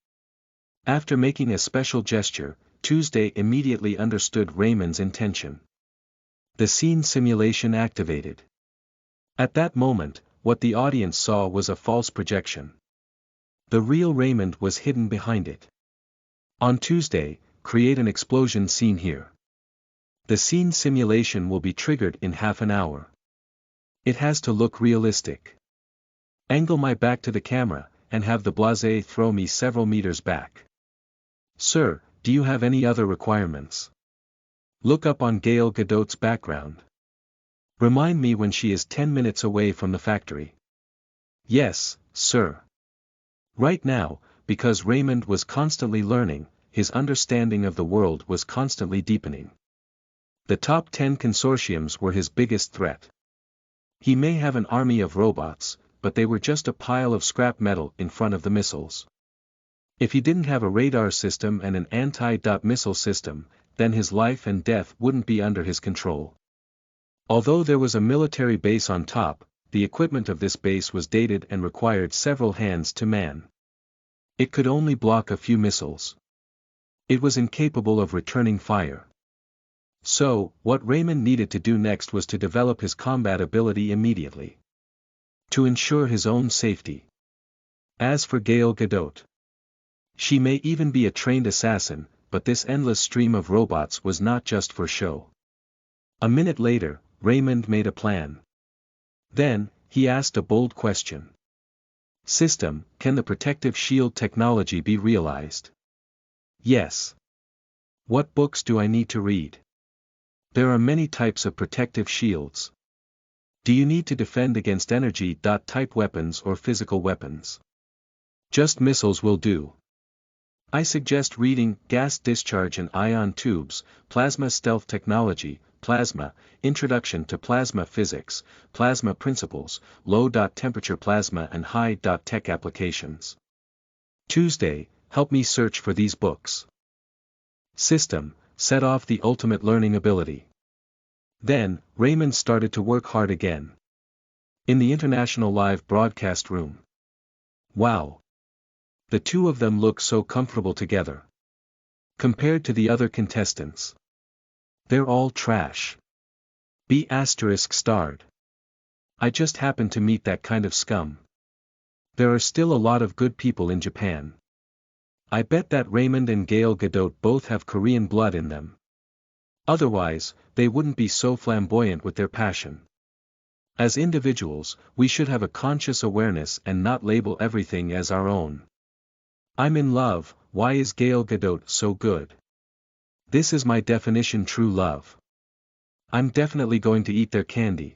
After making a special gesture, Tuesday immediately understood Raymond's intention. The scene simulation activated. At that moment, what the audience saw was a false projection. The real Raymond was hidden behind it. On Tuesday, create an explosion scene here. The scene simulation will be triggered in half an hour. It has to look realistic. Angle my back to the camera, and have the blasé throw me several meters back. Sir, do you have any other requirements? Look up on Gail Gadot's background. Remind me when she is 10 minutes away from the factory. Yes, sir. Right now, because Raymond was constantly learning, his understanding of the world was constantly deepening. The top 10 consortiums were his biggest threat. He may have an army of robots, but they were just a pile of scrap metal in front of the missiles. If he didn't have a radar system and an anti-missile system, then his life and death wouldn't be under his control. Although there was a military base on top, the equipment of this base was dated and required several hands to man. It could only block a few missiles. It was incapable of returning fire. So, what Raymond needed to do next was to develop his combat ability immediately. To ensure his own safety. As for Gail Gadot, she may even be a trained assassin, but this endless stream of robots was not just for show. A minute later, Raymond made a plan. Then, he asked a bold question. System, can the protective shield technology be realized? Yes. What books do I need to read? There are many types of protective shields. Do you need to defend against energy-type weapons or physical weapons? Just missiles will do. I suggest reading Gas Discharge and Ion Tubes, Plasma Stealth Technology, Plasma, Introduction to Plasma Physics, Plasma Principles, Low-Temperature Plasma and High-Tech Applications. Tuesday, help me search for these books. System, set off the ultimate learning ability. Then, Raymond started to work hard again. In the international live broadcast room. Wow! The two of them look so comfortable together. Compared to the other contestants. They're all trash. B** starred. I just happened to meet that kind of scum. There are still a lot of good people in Japan. I bet that Raymond and Gail Gadot both have Korean blood in them. Otherwise, they wouldn't be so flamboyant with their passion. As individuals, we should have a conscious awareness and not label everything as our own. I'm in love, why is Gail Gadot so good? This is my definition true love. I'm definitely going to eat their candy.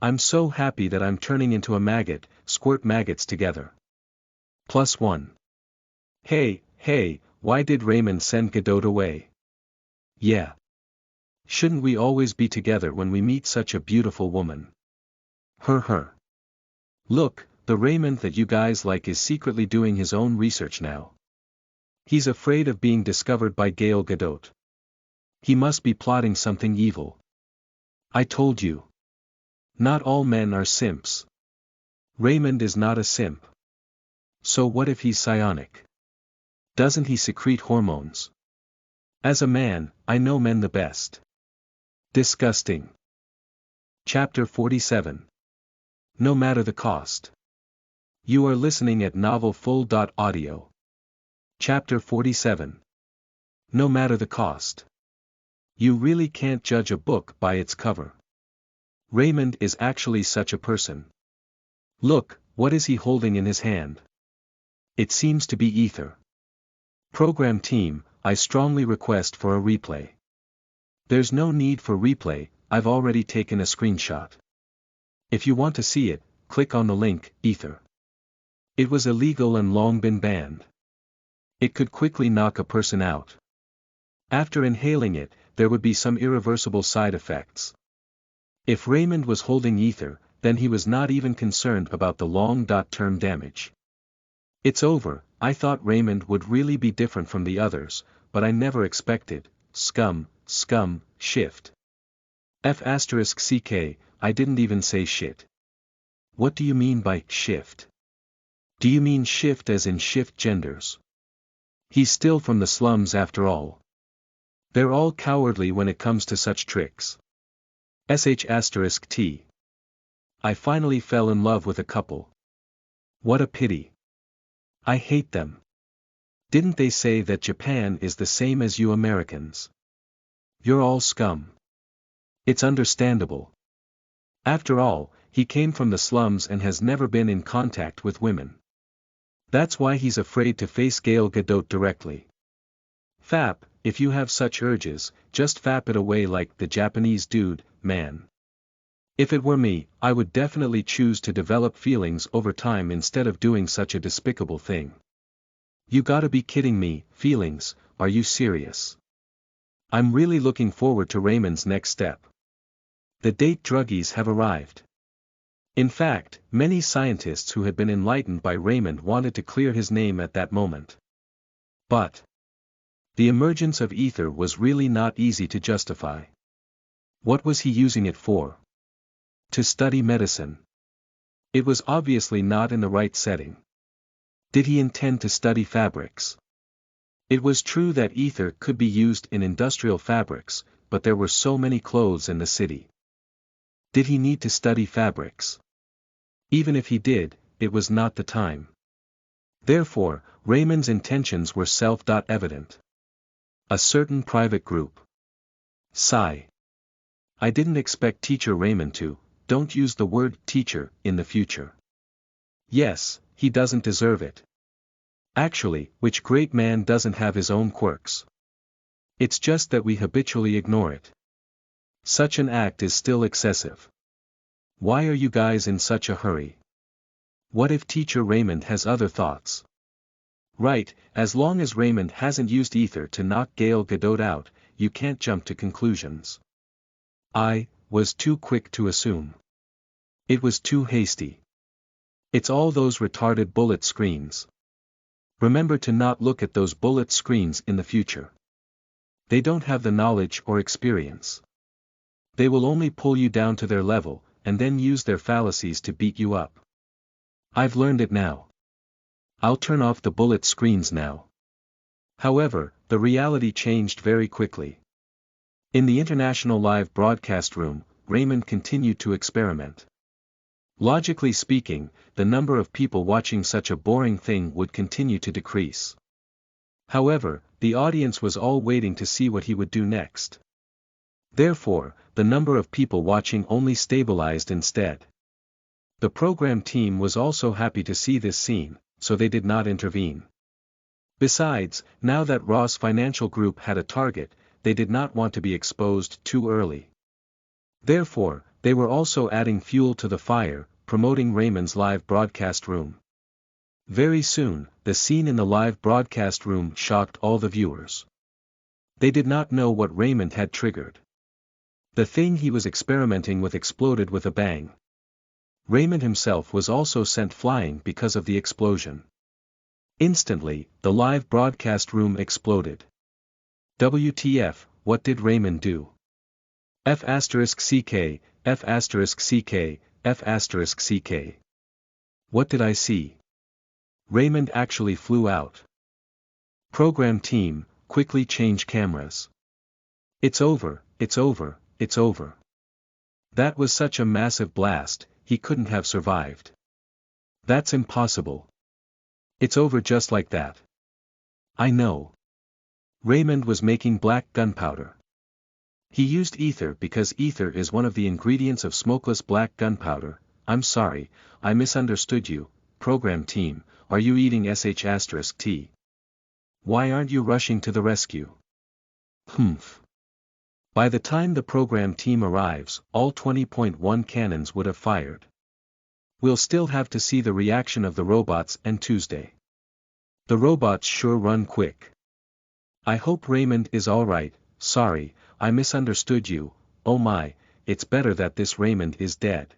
I'm so happy that I'm turning into a maggot, squirt maggots together. +1. Hey, why did Raymond send Gadot away? Yeah. Shouldn't we always be together when we meet such a beautiful woman? Her. Look, the Raymond that you guys like is secretly doing his own research now. He's afraid of being discovered by Gail Gadot. He must be plotting something evil. I told you. Not all men are simps. Raymond is not a simp. So what if he's psionic? Doesn't he secrete hormones? As a man, I know men the best. Disgusting. Chapter 47. No matter the cost. You are listening at novelfull.audio. Chapter 47. No matter the cost. You really can't judge a book by its cover. Raymond is actually such a person. Look, what is he holding in his hand? It seems to be ether. Program team, I strongly request for a replay. There's no need for replay, I've already taken a screenshot. If you want to see it, click on the link, ether. It was illegal and long been banned. It could quickly knock a person out. After inhaling it, there would be some irreversible side effects. If Raymond was holding ether, then he was not even concerned about the long-term damage. It's over, I thought Raymond would really be different from the others, but I never expected, scum, shift. F***ck, I didn't even say shit. What do you mean by shift? Do you mean shift as in shift genders? He's still from the slums after all. They're all cowardly when it comes to such tricks. **T. I finally fell in love with a couple. What a pity. I hate them. Didn't they say that Japan is the same as you Americans? You're all scum. It's understandable. After all, he came from the slums and has never been in contact with women. That's why he's afraid to face Gal Gadot directly. Fap, if you have such urges, just fap it away like the Japanese dude, man. If it were me, I would definitely choose to develop feelings over time instead of doing such a despicable thing. You gotta be kidding me, feelings, are you serious? I'm really looking forward to Raymond's next step. The date druggies have arrived. In fact, many scientists who had been enlightened by Raymond wanted to clear his name at that moment. But the emergence of ether was really not easy to justify. What was he using it for? To study medicine. It was obviously not in the right setting. Did he intend to study fabrics? It was true that ether could be used in industrial fabrics, but there were so many clothes in the city. Did he need to study fabrics? Even if he did, it was not the time. Therefore, Raymond's intentions were self-evident. A certain private group. Sigh. I didn't expect Teacher Raymond to, don't use the word teacher in the future. Yes, he doesn't deserve it. Actually, which great man doesn't have his own quirks? It's just that we habitually ignore it. Such an act is still excessive. Why are you guys in such a hurry? What if Teacher Raymond has other thoughts? Right, as long as Raymond hasn't used ether to knock Gal Gadot out, you can't jump to conclusions. I was too quick to assume. It was too hasty. It's all those retarded bullet screens. Remember to not look at those bullet screens in the future. They don't have the knowledge or experience. They will only pull you down to their level, and then use their fallacies to beat you up. I've learned it now. I'll turn off the bullet screens now. However, the reality changed very quickly. In the international live broadcast room, Raymond continued to experiment. Logically speaking, the number of people watching such a boring thing would continue to decrease. However, the audience was all waiting to see what he would do next. Therefore, the number of people watching only stabilized instead. The program team was also happy to see this scene, so they did not intervene. Besides, now that Ross Financial Group had a target, they did not want to be exposed too early. Therefore, they were also adding fuel to the fire, promoting Raymond's live broadcast room. Very soon, the scene in the live broadcast room shocked all the viewers. They did not know what Raymond had triggered. The thing he was experimenting with exploded with a bang. Raymond himself was also sent flying because of the explosion. Instantly, the live broadcast room exploded. WTF, what did Raymond do? F***ck, F***ck, F***ck. What did I see? Raymond actually flew out. Program team, quickly change cameras. It's over, it's over, it's over. That was such a massive blast, he couldn't have survived. That's impossible. It's over just like that. I know. Raymond was making black gunpowder. He used ether because ether is one of the ingredients of smokeless black gunpowder. I'm sorry, I misunderstood you, program team. Are you eating sh*t? Why aren't you rushing to the rescue? Humph. By the time the program team arrives, all 20.1 cannons would have fired. We'll still have to see the reaction of the robots and Tuesday. The robots sure run quick. I hope Raymond is alright. Sorry, I misunderstood you. Oh my, it's better that this Raymond is dead.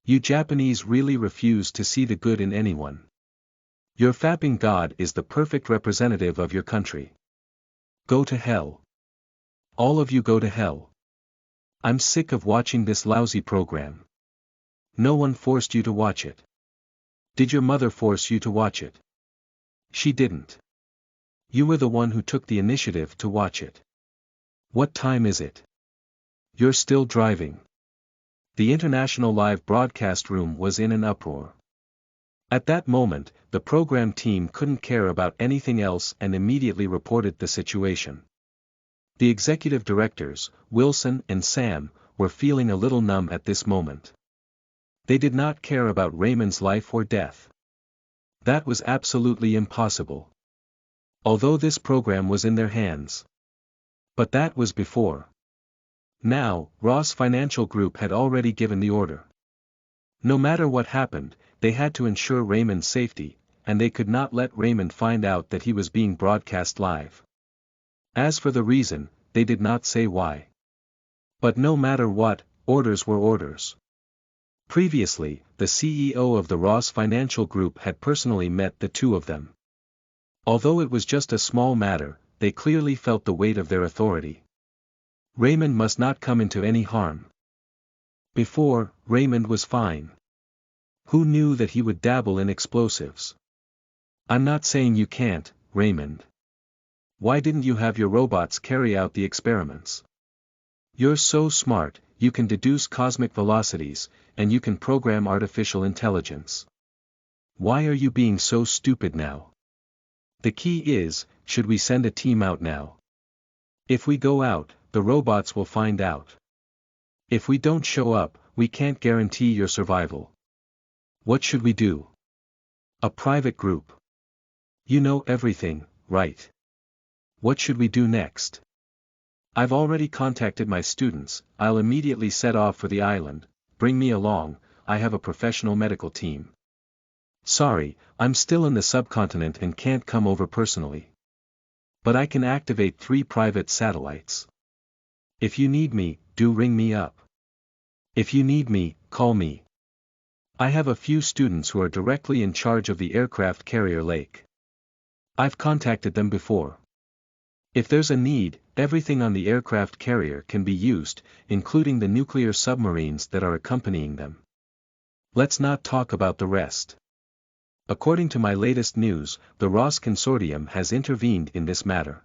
You Japanese really refuse to see the good in anyone. Your fapping god is the perfect representative of your country. Go to hell. All of you go to hell. I'm sick of watching this lousy program. No one forced you to watch it. Did your mother force you to watch it? She didn't. You were the one who took the initiative to watch it. What time is it? You're still driving. The international live broadcast room was in an uproar. At that moment, the program team couldn't care about anything else and immediately reported the situation. The executive directors, Wilson and Sam, were feeling a little numb at this moment. They did not care about Raymond's life or death. That was absolutely impossible. Although this program was in their hands. But that was before. Now, Ross Financial Group had already given the order. No matter what happened, they had to ensure Raymond's safety, and they could not let Raymond find out that he was being broadcast live. As for the reason, they did not say why. But no matter what, orders were orders. Previously, the CEO of the Ross Financial Group had personally met the two of them. Although it was just a small matter, they clearly felt the weight of their authority. Raymond must not come into any harm. Before, Raymond was fine. Who knew that he would dabble in explosives? I'm not saying you can't, Raymond. Why didn't you have your robots carry out the experiments? You're so smart, you can deduce cosmic velocities, and you can program artificial intelligence. Why are you being so stupid now? The key is, should we send a team out now? If we go out, the robots will find out. If we don't show up, we can't guarantee your survival. What should we do? A private group. You know everything, right? What should we do next? I've already contacted my students. I'll immediately set off for the island. Bring me along, I have a professional medical team. Sorry, I'm still in the subcontinent and can't come over personally. But I can activate 3 private satellites. If you need me, do ring me up. If you need me, call me. I have a few students who are directly in charge of the aircraft carrier lake. I've contacted them before. If there's a need, everything on the aircraft carrier can be used, including the nuclear submarines that are accompanying them. Let's not talk about the rest. According to my latest news, the Ross Consortium has intervened in this matter.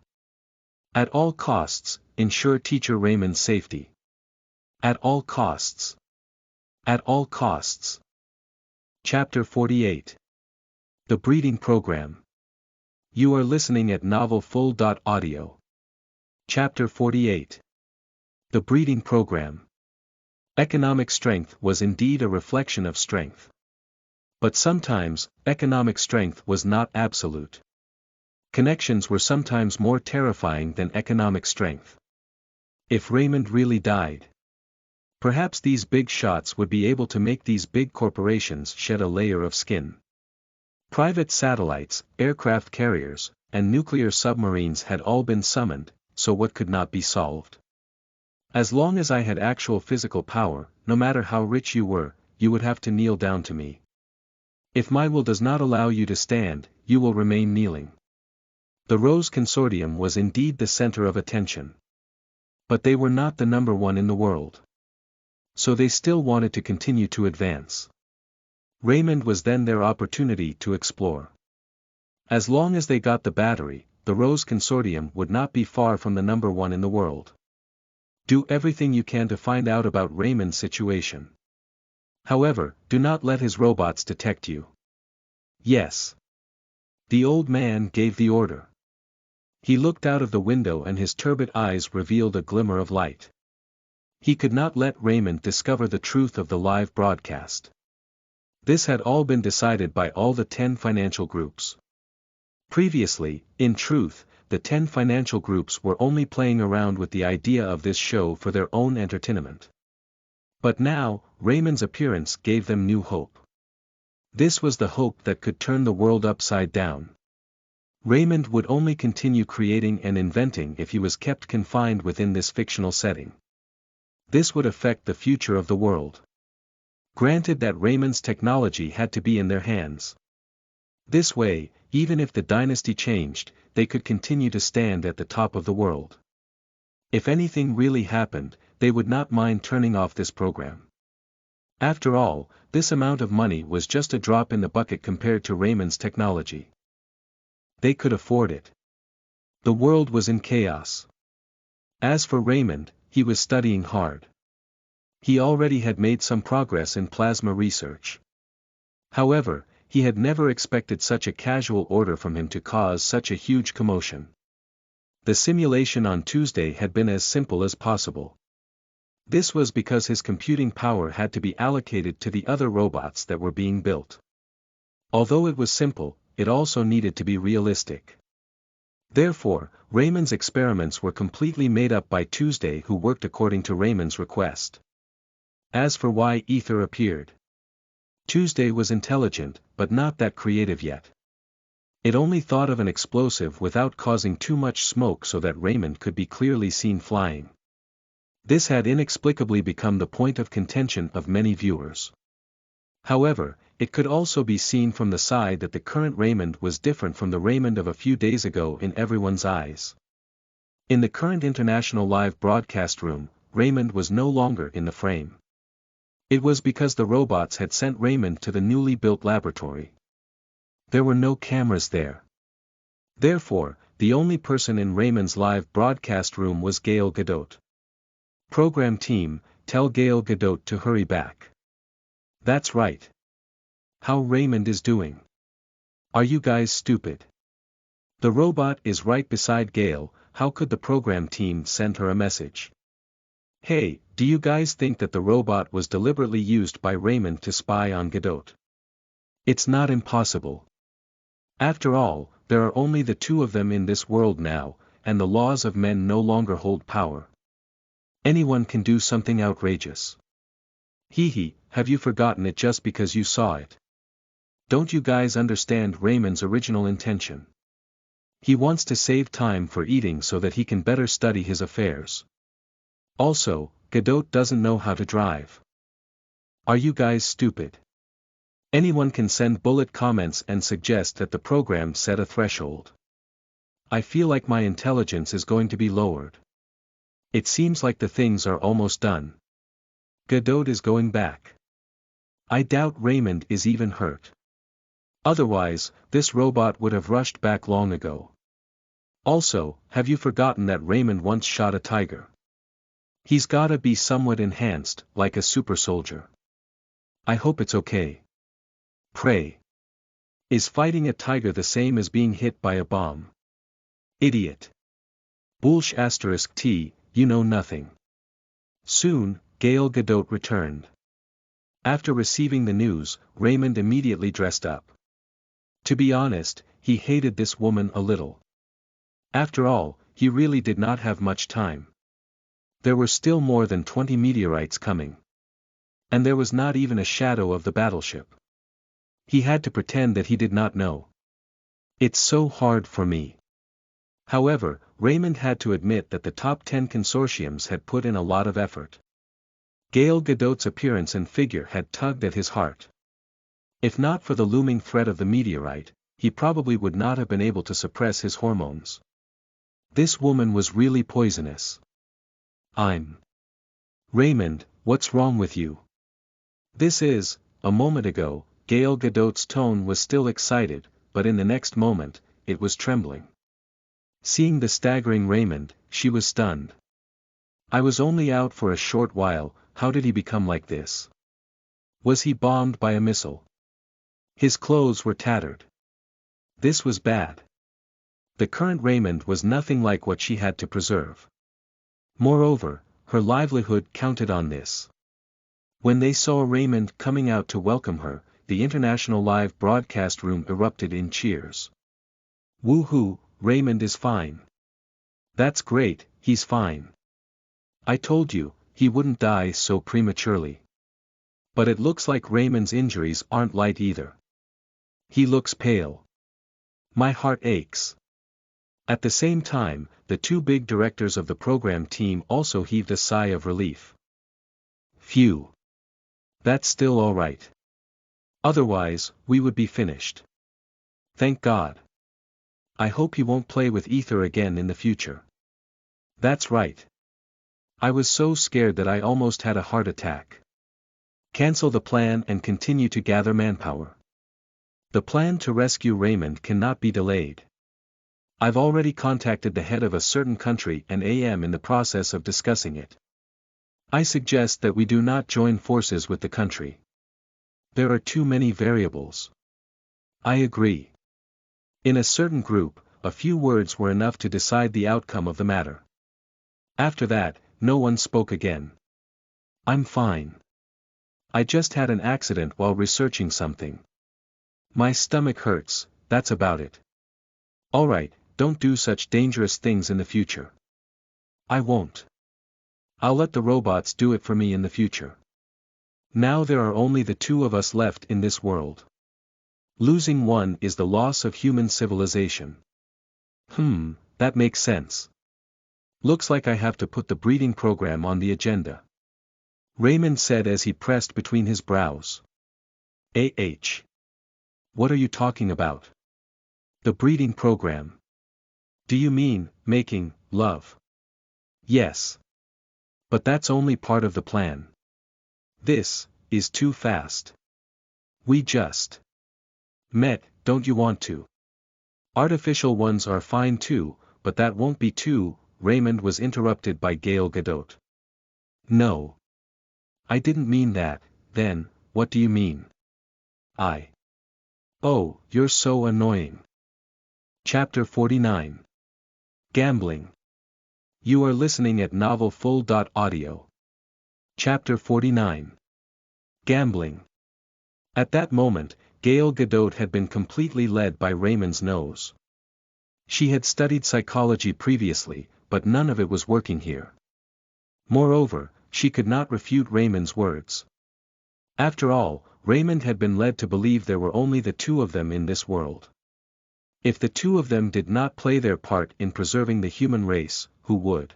At all costs, ensure teacher Raymond's safety. At all costs. At all costs. Chapter 48. The Breeding Program. You are listening at novelfull.audio. Chapter 48. The Breeding Program. Economic strength was indeed a reflection of strength. But sometimes, economic strength was not absolute. Connections were sometimes more terrifying than economic strength. If Raymond really died, perhaps these big shots would be able to make these big corporations shed a layer of skin. Private satellites, aircraft carriers, and nuclear submarines had all been summoned, so what could not be solved? As long as I had actual physical power, no matter how rich you were, you would have to kneel down to me. If my will does not allow you to stand, you will remain kneeling. The Rose Consortium was indeed the center of attention. But they were not the number one in the world. So they still wanted to continue to advance. Raymond was then their opportunity to explore. As long as they got the battery, the Rose Consortium would not be far from the number one in the world. Do everything you can to find out about Raymond's situation. However, do not let his robots detect you. Yes. The old man gave the order. He looked out of the window and his turbid eyes revealed a glimmer of light. He could not let Raymond discover the truth of the live broadcast. This had all been decided by all the 10 financial groups. Previously, in truth, the 10 financial groups were only playing around with the idea of this show for their own entertainment. But now, Raymond's appearance gave them new hope. This was the hope that could turn the world upside down. Raymond would only continue creating and inventing if he was kept confined within this fictional setting. This would affect the future of the world. Granted that Raymond's technology had to be in their hands. This way, even if the dynasty changed, they could continue to stand at the top of the world. If anything really happened, they would not mind turning off this program. After all, this amount of money was just a drop in the bucket compared to Raymond's technology. They could afford it. The world was in chaos. As for Raymond, he was studying hard. He already had made some progress in plasma research. However, he had never expected such a casual order from him to cause such a huge commotion. The simulation on Tuesday had been as simple as possible. This was because his computing power had to be allocated to the other robots that were being built. Although it was simple, it also needed to be realistic. Therefore, Raymond's experiments were completely made up by Tuesday, who worked according to Raymond's request. As for why Ether appeared, Tuesday was intelligent, but not that creative yet. It only thought of an explosive without causing too much smoke so that Raymond could be clearly seen flying. This had inexplicably become the point of contention of many viewers. However, it could also be seen from the side that the current Raymond was different from the Raymond of a few days ago in everyone's eyes. In the current international live broadcast room, Raymond was no longer in the frame. It was because the robots had sent Raymond to the newly built laboratory. There were no cameras there. Therefore, the only person in Raymond's live broadcast room was Gail Godot. Program team, tell Gail Godot to hurry back. That's right. How Raymond is doing. Are you guys stupid? The robot is right beside Gail. How could the program team send her a message? Hey, do you guys think that the robot was deliberately used by Raymond to spy on Godot? It's not impossible. After all, there are only the two of them in this world now, and the laws of men no longer hold power. Anyone can do something outrageous. Hee, have you forgotten it just because you saw it? Don't you guys understand Raymond's original intention? He wants to save time for eating so that he can better study his affairs. Also, Godot doesn't know how to drive. Are you guys stupid? Anyone can send bullet comments and suggest that the program set a threshold. I feel like my intelligence is going to be lowered. It seems like the things are almost done. Godot is going back. I doubt Raymond is even hurt. Otherwise, this robot would have rushed back long ago. Also, have you forgotten that Raymond once shot a tiger? He's gotta be somewhat enhanced, like a super soldier. I hope it's okay. Pray. Is fighting a tiger the same as being hit by a bomb? Idiot. Bullsh *T, you know nothing. Soon, Gail Godot returned. After receiving the news, Raymond immediately dressed up. To be honest, he hated this woman a little. After all, he really did not have much time. There were still more than 20 meteorites coming. And there was not even a shadow of the battleship. He had to pretend that he did not know. It's so hard for me. However, Raymond had to admit that the top 10 consortiums had put in a lot of effort. Gail Godot's appearance and figure had tugged at his heart. If not for the looming threat of the meteorite, he probably would not have been able to suppress his hormones. This woman was really poisonous. Raymond, what's wrong with you? A moment ago, Gail Godot's tone was still excited, but in the next moment, it was trembling. Seeing the staggering Raymond, she was stunned. I was only out for a short while, how did he become like this? Was he bombed by a missile? His clothes were tattered. This was bad. The current Raymond was nothing like what she had to preserve. Moreover, her livelihood counted on this. When they saw Raymond coming out to welcome her, the international live broadcast room erupted in cheers. Woohoo, Raymond is fine. That's great, he's fine. I told you, he wouldn't die so prematurely. But it looks like Raymond's injuries aren't light either. He looks pale. My heart aches. At the same time, the two big directors of the program team also heaved a sigh of relief. Phew. That's still all right. Otherwise, we would be finished. Thank God. I hope he won't play with ether again in the future. That's right. I was so scared that I almost had a heart attack. Cancel the plan and continue to gather manpower. The plan to rescue Raymond cannot be delayed. I've already contacted the head of a certain country and am in the process of discussing it. I suggest that we do not join forces with the country. There are too many variables. I agree. In a certain group, a few words were enough to decide the outcome of the matter. After that, no one spoke again. I'm fine. I just had an accident while researching something. My stomach hurts, that's about it. Alright, don't do such dangerous things in the future. I won't. I'll let the robots do it for me in the future. Now there are only the two of us left in this world. Losing one is the loss of human civilization. That makes sense. Looks like I have to put the breeding program on the agenda. Raymond said as he pressed between his brows. What are you talking about? The breeding program. Do you mean, making love? Yes. But that's only part of the plan. This is too fast. We just met, don't you want to? Artificial ones are fine too, but that won't be too. Raymond was interrupted by Gail Gadot. No. I didn't mean that, then, what do you mean? Oh, you're so annoying. Chapter 49. Gambling. You are listening at novelfull.audio. Chapter 49. Gambling. At that moment, Gail Gadot had been completely led by Raymond's nose. She had studied psychology previously, but none of it was working here. Moreover, she could not refute Raymond's words. After all, Raymond had been led to believe there were only the two of them in this world. If the two of them did not play their part in preserving the human race, who would?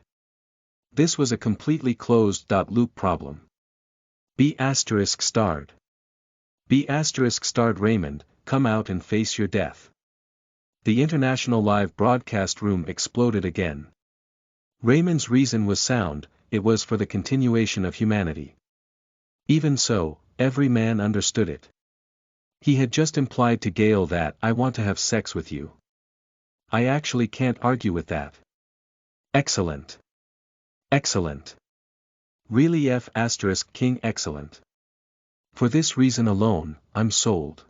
This was a completely closed-loop problem. B***** Raymond, come out and face your death. The international live broadcast room exploded again. Raymond's reason was sound, it was for the continuation of humanity. Even so, every man understood it. He had just implied to Gail that I want to have sex with you. I actually can't argue with that. Excellent. Excellent. Really King excellent. For this reason alone, I'm sold.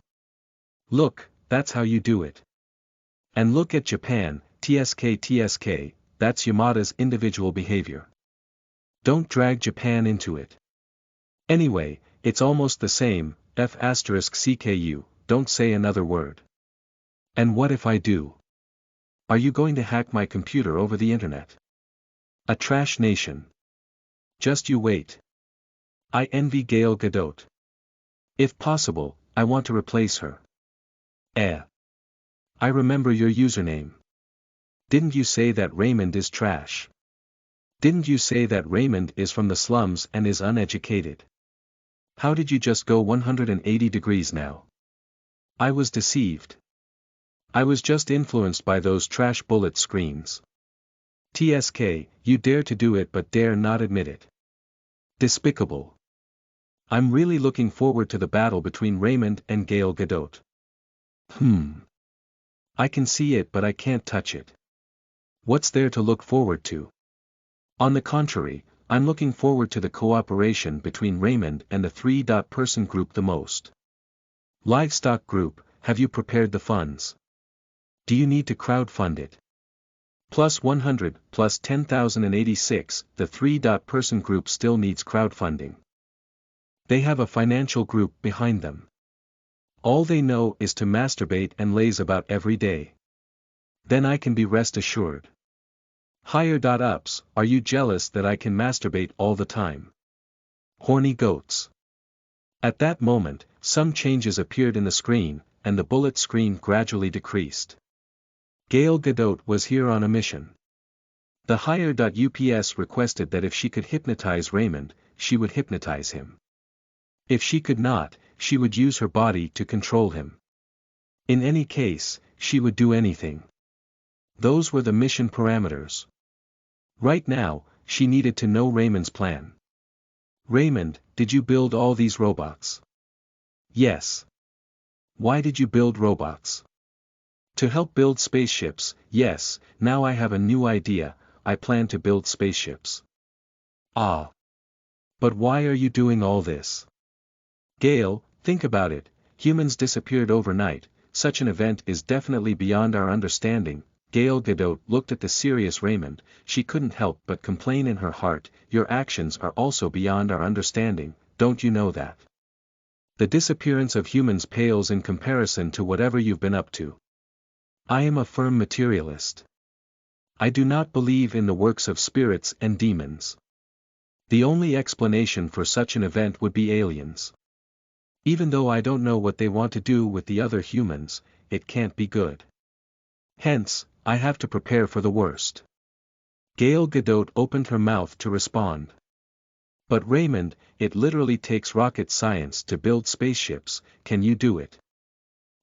Look, that's how you do it. And look at Japan, TSK, that's Yamada's individual behavior. Don't drag Japan into it. Anyway, it's almost the same, CKU, don't say another word. And what if I do? Are you going to hack my computer over the internet? A trash nation. Just you wait. I envy Gail Gadot. If possible, I want to replace her. I remember your username. Didn't you say that Raymond is trash? Didn't you say that Raymond is from the slums and is uneducated? How did you just go 180 degrees now? I was deceived. I was just influenced by those trash bullet screens. TSK, you dare to do it but dare not admit it. Despicable. I'm really looking forward to the battle between Raymond and Gail Gadot. I can see it but I can't touch it. What's there to look forward to? On the contrary, I'm looking forward to the cooperation between Raymond and the three-person group the most. Livestock group, have you prepared the funds? Do you need to crowdfund it? Plus 100, plus 10,086, the 3-person group still needs crowdfunding. They have a financial group behind them. All they know is to masturbate and laze about every day. Then I can be rest assured. Higher.ups, are you jealous that I can masturbate all the time? Horny goats. At that moment, some changes appeared in the screen, and the bullet screen gradually decreased. Gail Gadot was here on a mission. The Higher.ups requested that if she could hypnotize Raymond, she would hypnotize him. If she could not, she would use her body to control him. In any case, she would do anything. Those were the mission parameters. Right now, she needed to know Raymond's plan. Raymond, did you build all these robots? Yes. Why did you build robots? To help build spaceships, yes. Now I have a new idea, I plan to build spaceships. Ah. But why are you doing all this? Gail, think about it, humans disappeared overnight, such an event is definitely beyond our understanding. Gail Gadot looked at the serious Raymond, she couldn't help but complain in her heart, your actions are also beyond our understanding, don't you know that? The disappearance of humans pales in comparison to whatever you've been up to. I am a firm materialist. I do not believe in the works of spirits and demons. The only explanation for such an event would be aliens. Even though I don't know what they want to do with the other humans, it can't be good. Hence, I have to prepare for the worst. Gail Gadot opened her mouth to respond. But Raymond, it literally takes rocket science to build spaceships, can you do it?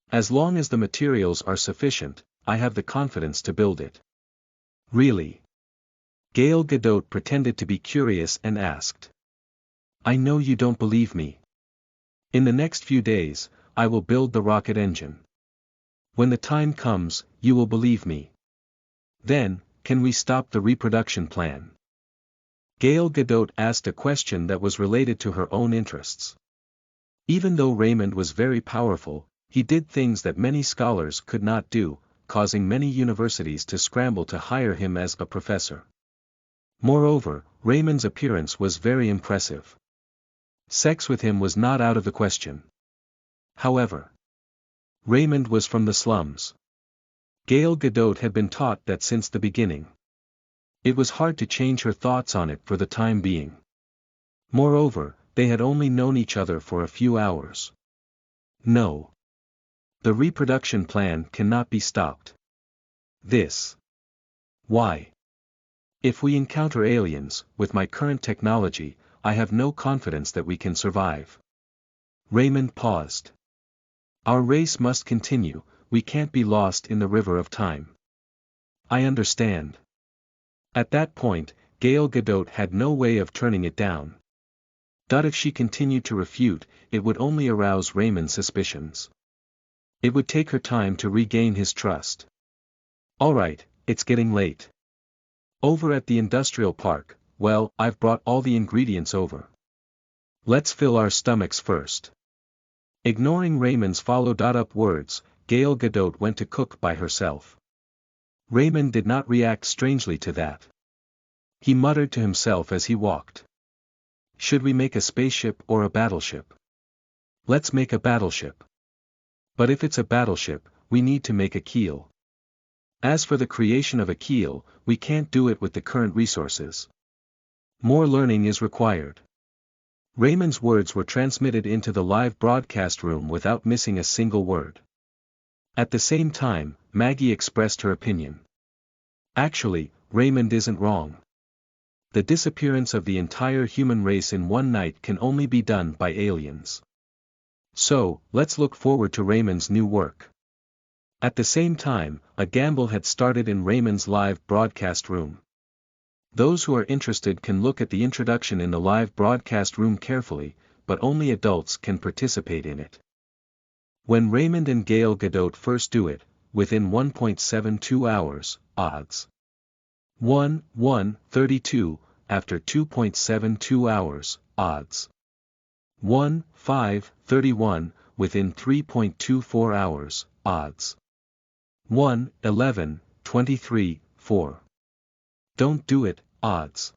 As long as the materials are sufficient, I have the confidence to build it. Really? Gail Gadot pretended to be curious and asked. I know you don't believe me. In the next few days, I will build the rocket engine. When the time comes, you will believe me. Then, can we stop the reproduction plan? Gail Gadot asked a question that was related to her own interests. Even though Raymond was very powerful, he did things that many scholars could not do, causing many universities to scramble to hire him as a professor. Moreover, Raymond's appearance was very impressive. Sex with him was not out of the question. However, Raymond was from the slums. Gail Gadot had been taught that since the beginning. It was hard to change her thoughts on it for the time being. Moreover, they had only known each other for a few hours. No. The reproduction plan cannot be stopped. This. Why? If we encounter aliens, with my current technology, I have no confidence that we can survive. Raymond paused. Our race must continue, we can't be lost in the river of time. I understand. At that point, Gail Gadot had no way of turning it down. If she continued to refute, it would only arouse Raymond's suspicions. It would take her time to regain his trust. Alright, it's getting late. Over at the industrial park, well, I've brought all the ingredients over. Let's fill our stomachs first. Ignoring Raymond's followed-up words, Gail Gadot went to cook by herself. Raymond did not react strangely to that. He muttered to himself as he walked. Should we make a spaceship or a battleship? Let's make a battleship. But if it's a battleship, we need to make a keel. As for the creation of a keel, we can't do it with the current resources. More learning is required. Raymond's words were transmitted into the live broadcast room without missing a single word. At the same time, Maggie expressed her opinion. Actually, Raymond isn't wrong. The disappearance of the entire human race in one night can only be done by aliens. So, let's look forward to Raymond's new work. At the same time, a gamble had started in Raymond's live broadcast room. Those who are interested can look at the introduction in the live broadcast room carefully, but only adults can participate in it. When Raymond and Gail Gadot first do it, within 1.72 hours, odds 1:32, after 2.72 hours, odds 1:5:31, within 3.24 hours, odds 1, 11, 23, 4. Don't do it, odds.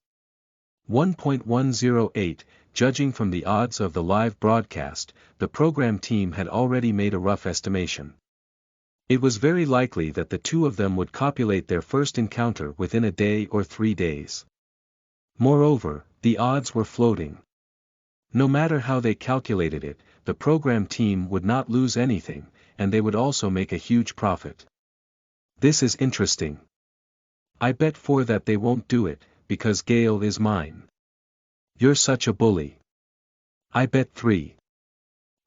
1.108, judging from the odds of the live broadcast, the program team had already made a rough estimation. It was very likely that the two of them would copulate their first encounter within a day or 3 days. Moreover, the odds were floating. No matter how they calculated it, the program team would not lose anything, and they would also make a huge profit. This is interesting. I bet 4 that they won't do it, because Gale is mine. You're such a bully. I bet 3.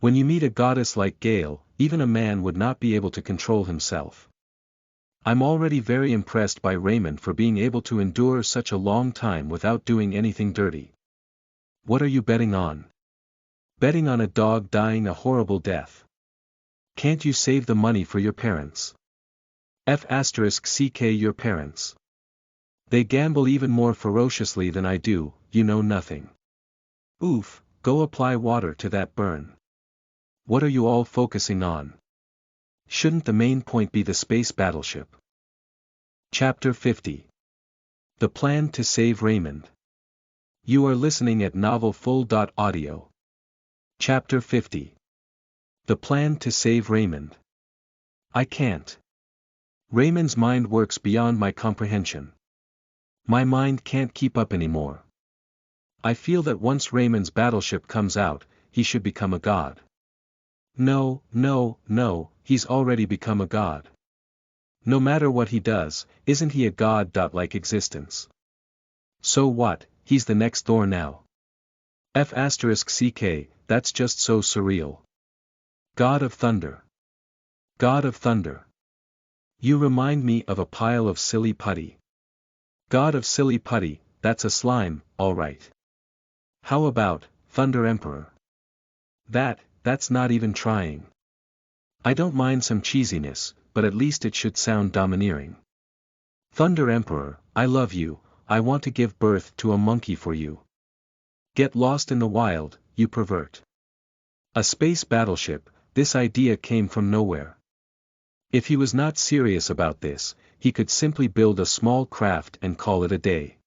When you meet a goddess like Gale, even a man would not be able to control himself. I'm already very impressed by Raymond for being able to endure such a long time without doing anything dirty. What are you betting on? Betting on a dog dying a horrible death. Can't you save the money for your parents? F***ck your parents. They gamble even more ferociously than I do, you know nothing. Oof, go apply water to that burn. What are you all focusing on? Shouldn't the main point be the space battleship? Chapter 50. The Plan to Save Raymond. You are listening at novelfull.audio. Chapter 50. The Plan to Save Raymond. I can't. Raymond's mind works beyond my comprehension. My mind can't keep up anymore. I feel that once Raymond's battleship comes out, he should become a god. No, he's already become a god. No matter what he does, isn't he a god-like existence? So what, he's the next Thor now. F***ck, that's just so surreal. God of Thunder. God of Thunder. You remind me of a pile of silly putty. God of silly putty, that's a slime, alright. How about, Thunder Emperor? That's not even trying. I don't mind some cheesiness, but at least it should sound domineering. Thunder Emperor, I love you, I want to give birth to a monkey for you. Get lost in the wild, you pervert. A space battleship, this idea came from nowhere. If he was not serious about this, he could simply build a small craft and call it a day.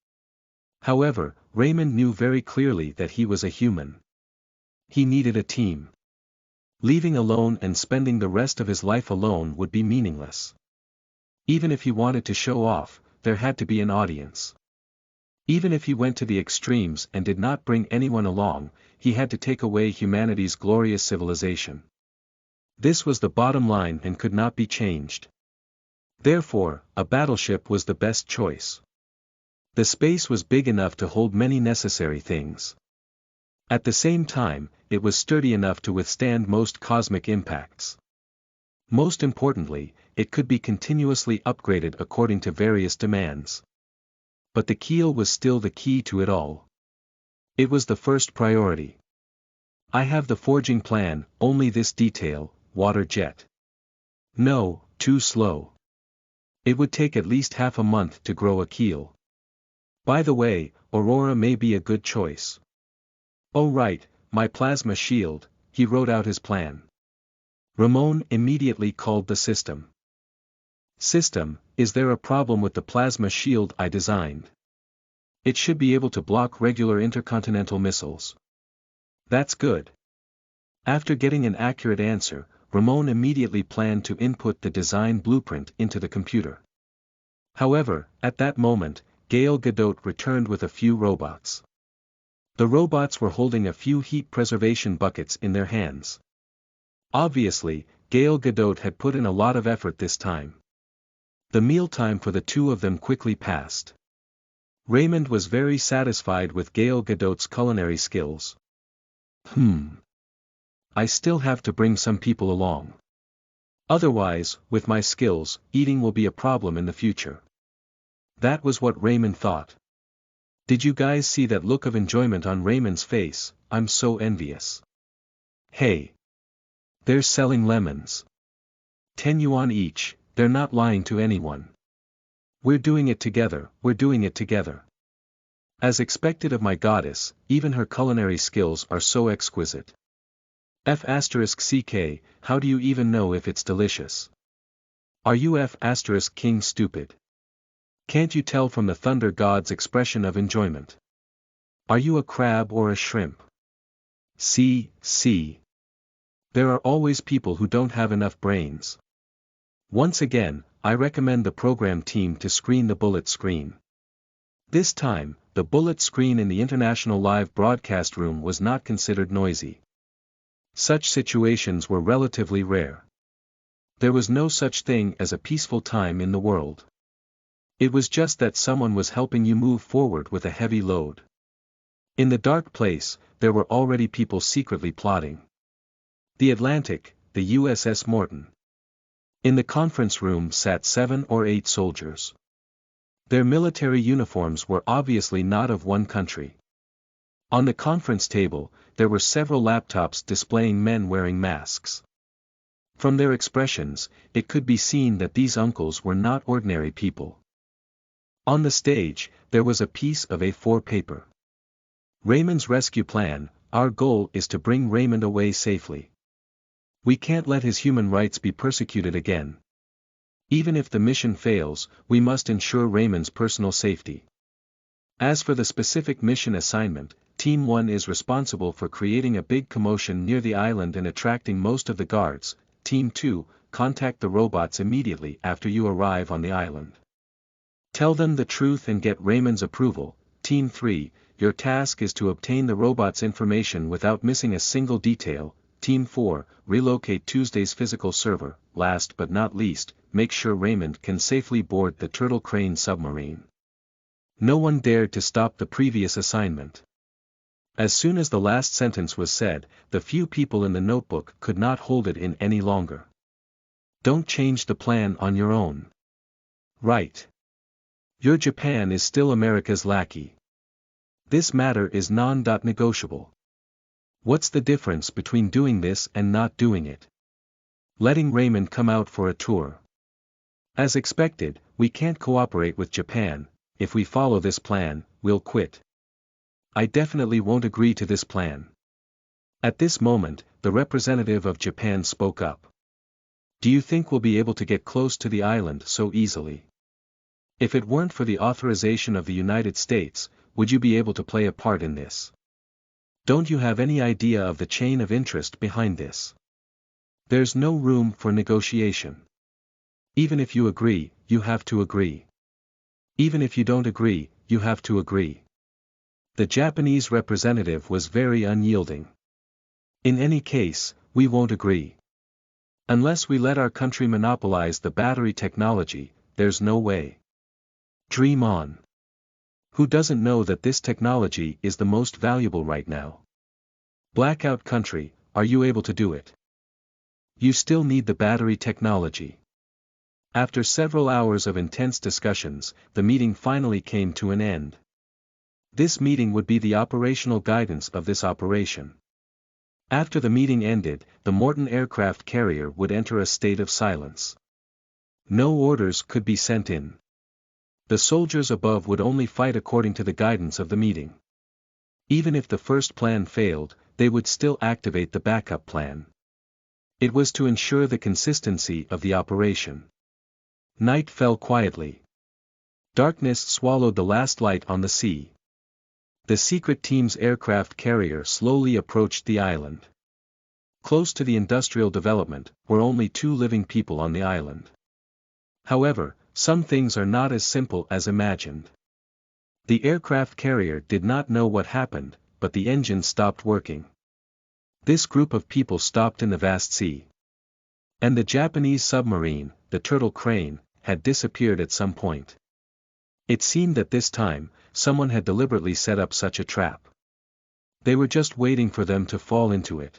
However, Raymond knew very clearly that he was a human. He needed a team. Leaving alone and spending the rest of his life alone would be meaningless. Even if he wanted to show off, there had to be an audience. Even if he went to the extremes and did not bring anyone along, he had to take away humanity's glorious civilization. This was the bottom line and could not be changed. Therefore, a battleship was the best choice. The space was big enough to hold many necessary things. At the same time, it was sturdy enough to withstand most cosmic impacts. Most importantly, it could be continuously upgraded according to various demands. But the keel was still the key to it all. It was the first priority. I have the forging plan, only this detail, water jet. No, too slow. It would take at least half a month to grow a keel. By the way, Aurora may be a good choice. Oh right, my plasma shield, he wrote out his plan. Ramon immediately called the system. System, is there a problem with the plasma shield I designed? It should be able to block regular intercontinental missiles. That's good. After getting an accurate answer, Ramon immediately planned to input the design blueprint into the computer. However, at that moment, Gal Gadot returned with a few robots. The robots were holding a few heat preservation buckets in their hands. Obviously, Gal Gadot had put in a lot of effort this time. The mealtime for the two of them quickly passed. Raymond was very satisfied with Gal Gadot's culinary skills. I still have to bring some people along. Otherwise, with my skills, eating will be a problem in the future. That was what Raymond thought. Did you guys see that look of enjoyment on Raymond's face? I'm so envious. Hey! They're selling lemons. 10 yuan each, they're not lying to anyone. We're doing it together, we're doing it together. As expected of my goddess, even her culinary skills are so exquisite. F***ck, how do you even know if it's delicious? Are you King stupid? Can't you tell from the thunder god's expression of enjoyment? Are you a crab or a shrimp? See. There are always people who don't have enough brains. Once again, I recommend the program team to screen the bullet screen. This time, the bullet screen in the international live broadcast room was not considered noisy. Such situations were relatively rare. There was no such thing as a peaceful time in the world. It was just that someone was helping you move forward with a heavy load. In the dark place, there were already people secretly plotting. The Atlantic, the USS Morton. In the conference room sat 7 or 8 soldiers. Their military uniforms were obviously not of one country. On the conference table, there were several laptops displaying men wearing masks. From their expressions, it could be seen that these uncles were not ordinary people. On the stage, there was a piece of A4 paper. Raymond's rescue plan. Our goal is to bring Raymond away safely. We can't let his human rights be persecuted again. Even if the mission fails, we must ensure Raymond's personal safety. As for the specific mission assignment, Team 1 is responsible for creating a big commotion near the island and attracting most of the guards. Team 2, contact the robots immediately after you arrive on the island. Tell them the truth and get Raymond's approval. Team 3, your task is to obtain the robots' information without missing a single detail. Team 4, relocate Tuesday's physical server. Last but not least, make sure Raymond can safely board the Turtle Crane submarine. No one dared to stop the previous assignment. As soon as the last sentence was said, the few people in the notebook could not hold it in any longer. Don't change the plan on your own. Right. Your Japan is still America's lackey. This matter is non-negotiable. What's the difference between doing this and not doing it? Letting Raymond come out for a tour. As expected, we can't cooperate with Japan. If we follow this plan, we'll quit. I definitely won't agree to this plan. At this moment, the representative of Japan spoke up. Do you think we'll be able to get close to the island so easily? If it weren't for the authorization of the United States, would you be able to play a part in this? Don't you have any idea of the chain of interest behind this? There's no room for negotiation. Even if you agree, you have to agree. Even if you don't agree, you have to agree. The Japanese representative was very unyielding. In any case, we won't agree. Unless we let our country monopolize the battery technology, there's no way. Dream on. Who doesn't know that this technology is the most valuable right now? Blackout country, are you able to do it? You still need the battery technology. After several hours of intense discussions, the meeting finally came to an end. This meeting would be the operational guidance of this operation. After the meeting ended, the Morton aircraft carrier would enter a state of silence. No orders could be sent in. The soldiers above would only fight according to the guidance of the meeting. Even if the first plan failed, they would still activate the backup plan. It was to ensure the consistency of the operation. Night fell quietly. Darkness swallowed the last light on the sea. The secret team's aircraft carrier slowly approached the island. Close to the industrial development, were only 2 living people on the island. However, some things are not as simple as imagined. The aircraft carrier did not know what happened, but the engine stopped working. This group of people stopped in the vast sea. And the Japanese submarine, the Turtle Crane, had disappeared at some point. It seemed that this time, someone had deliberately set up such a trap. They were just waiting for them to fall into it.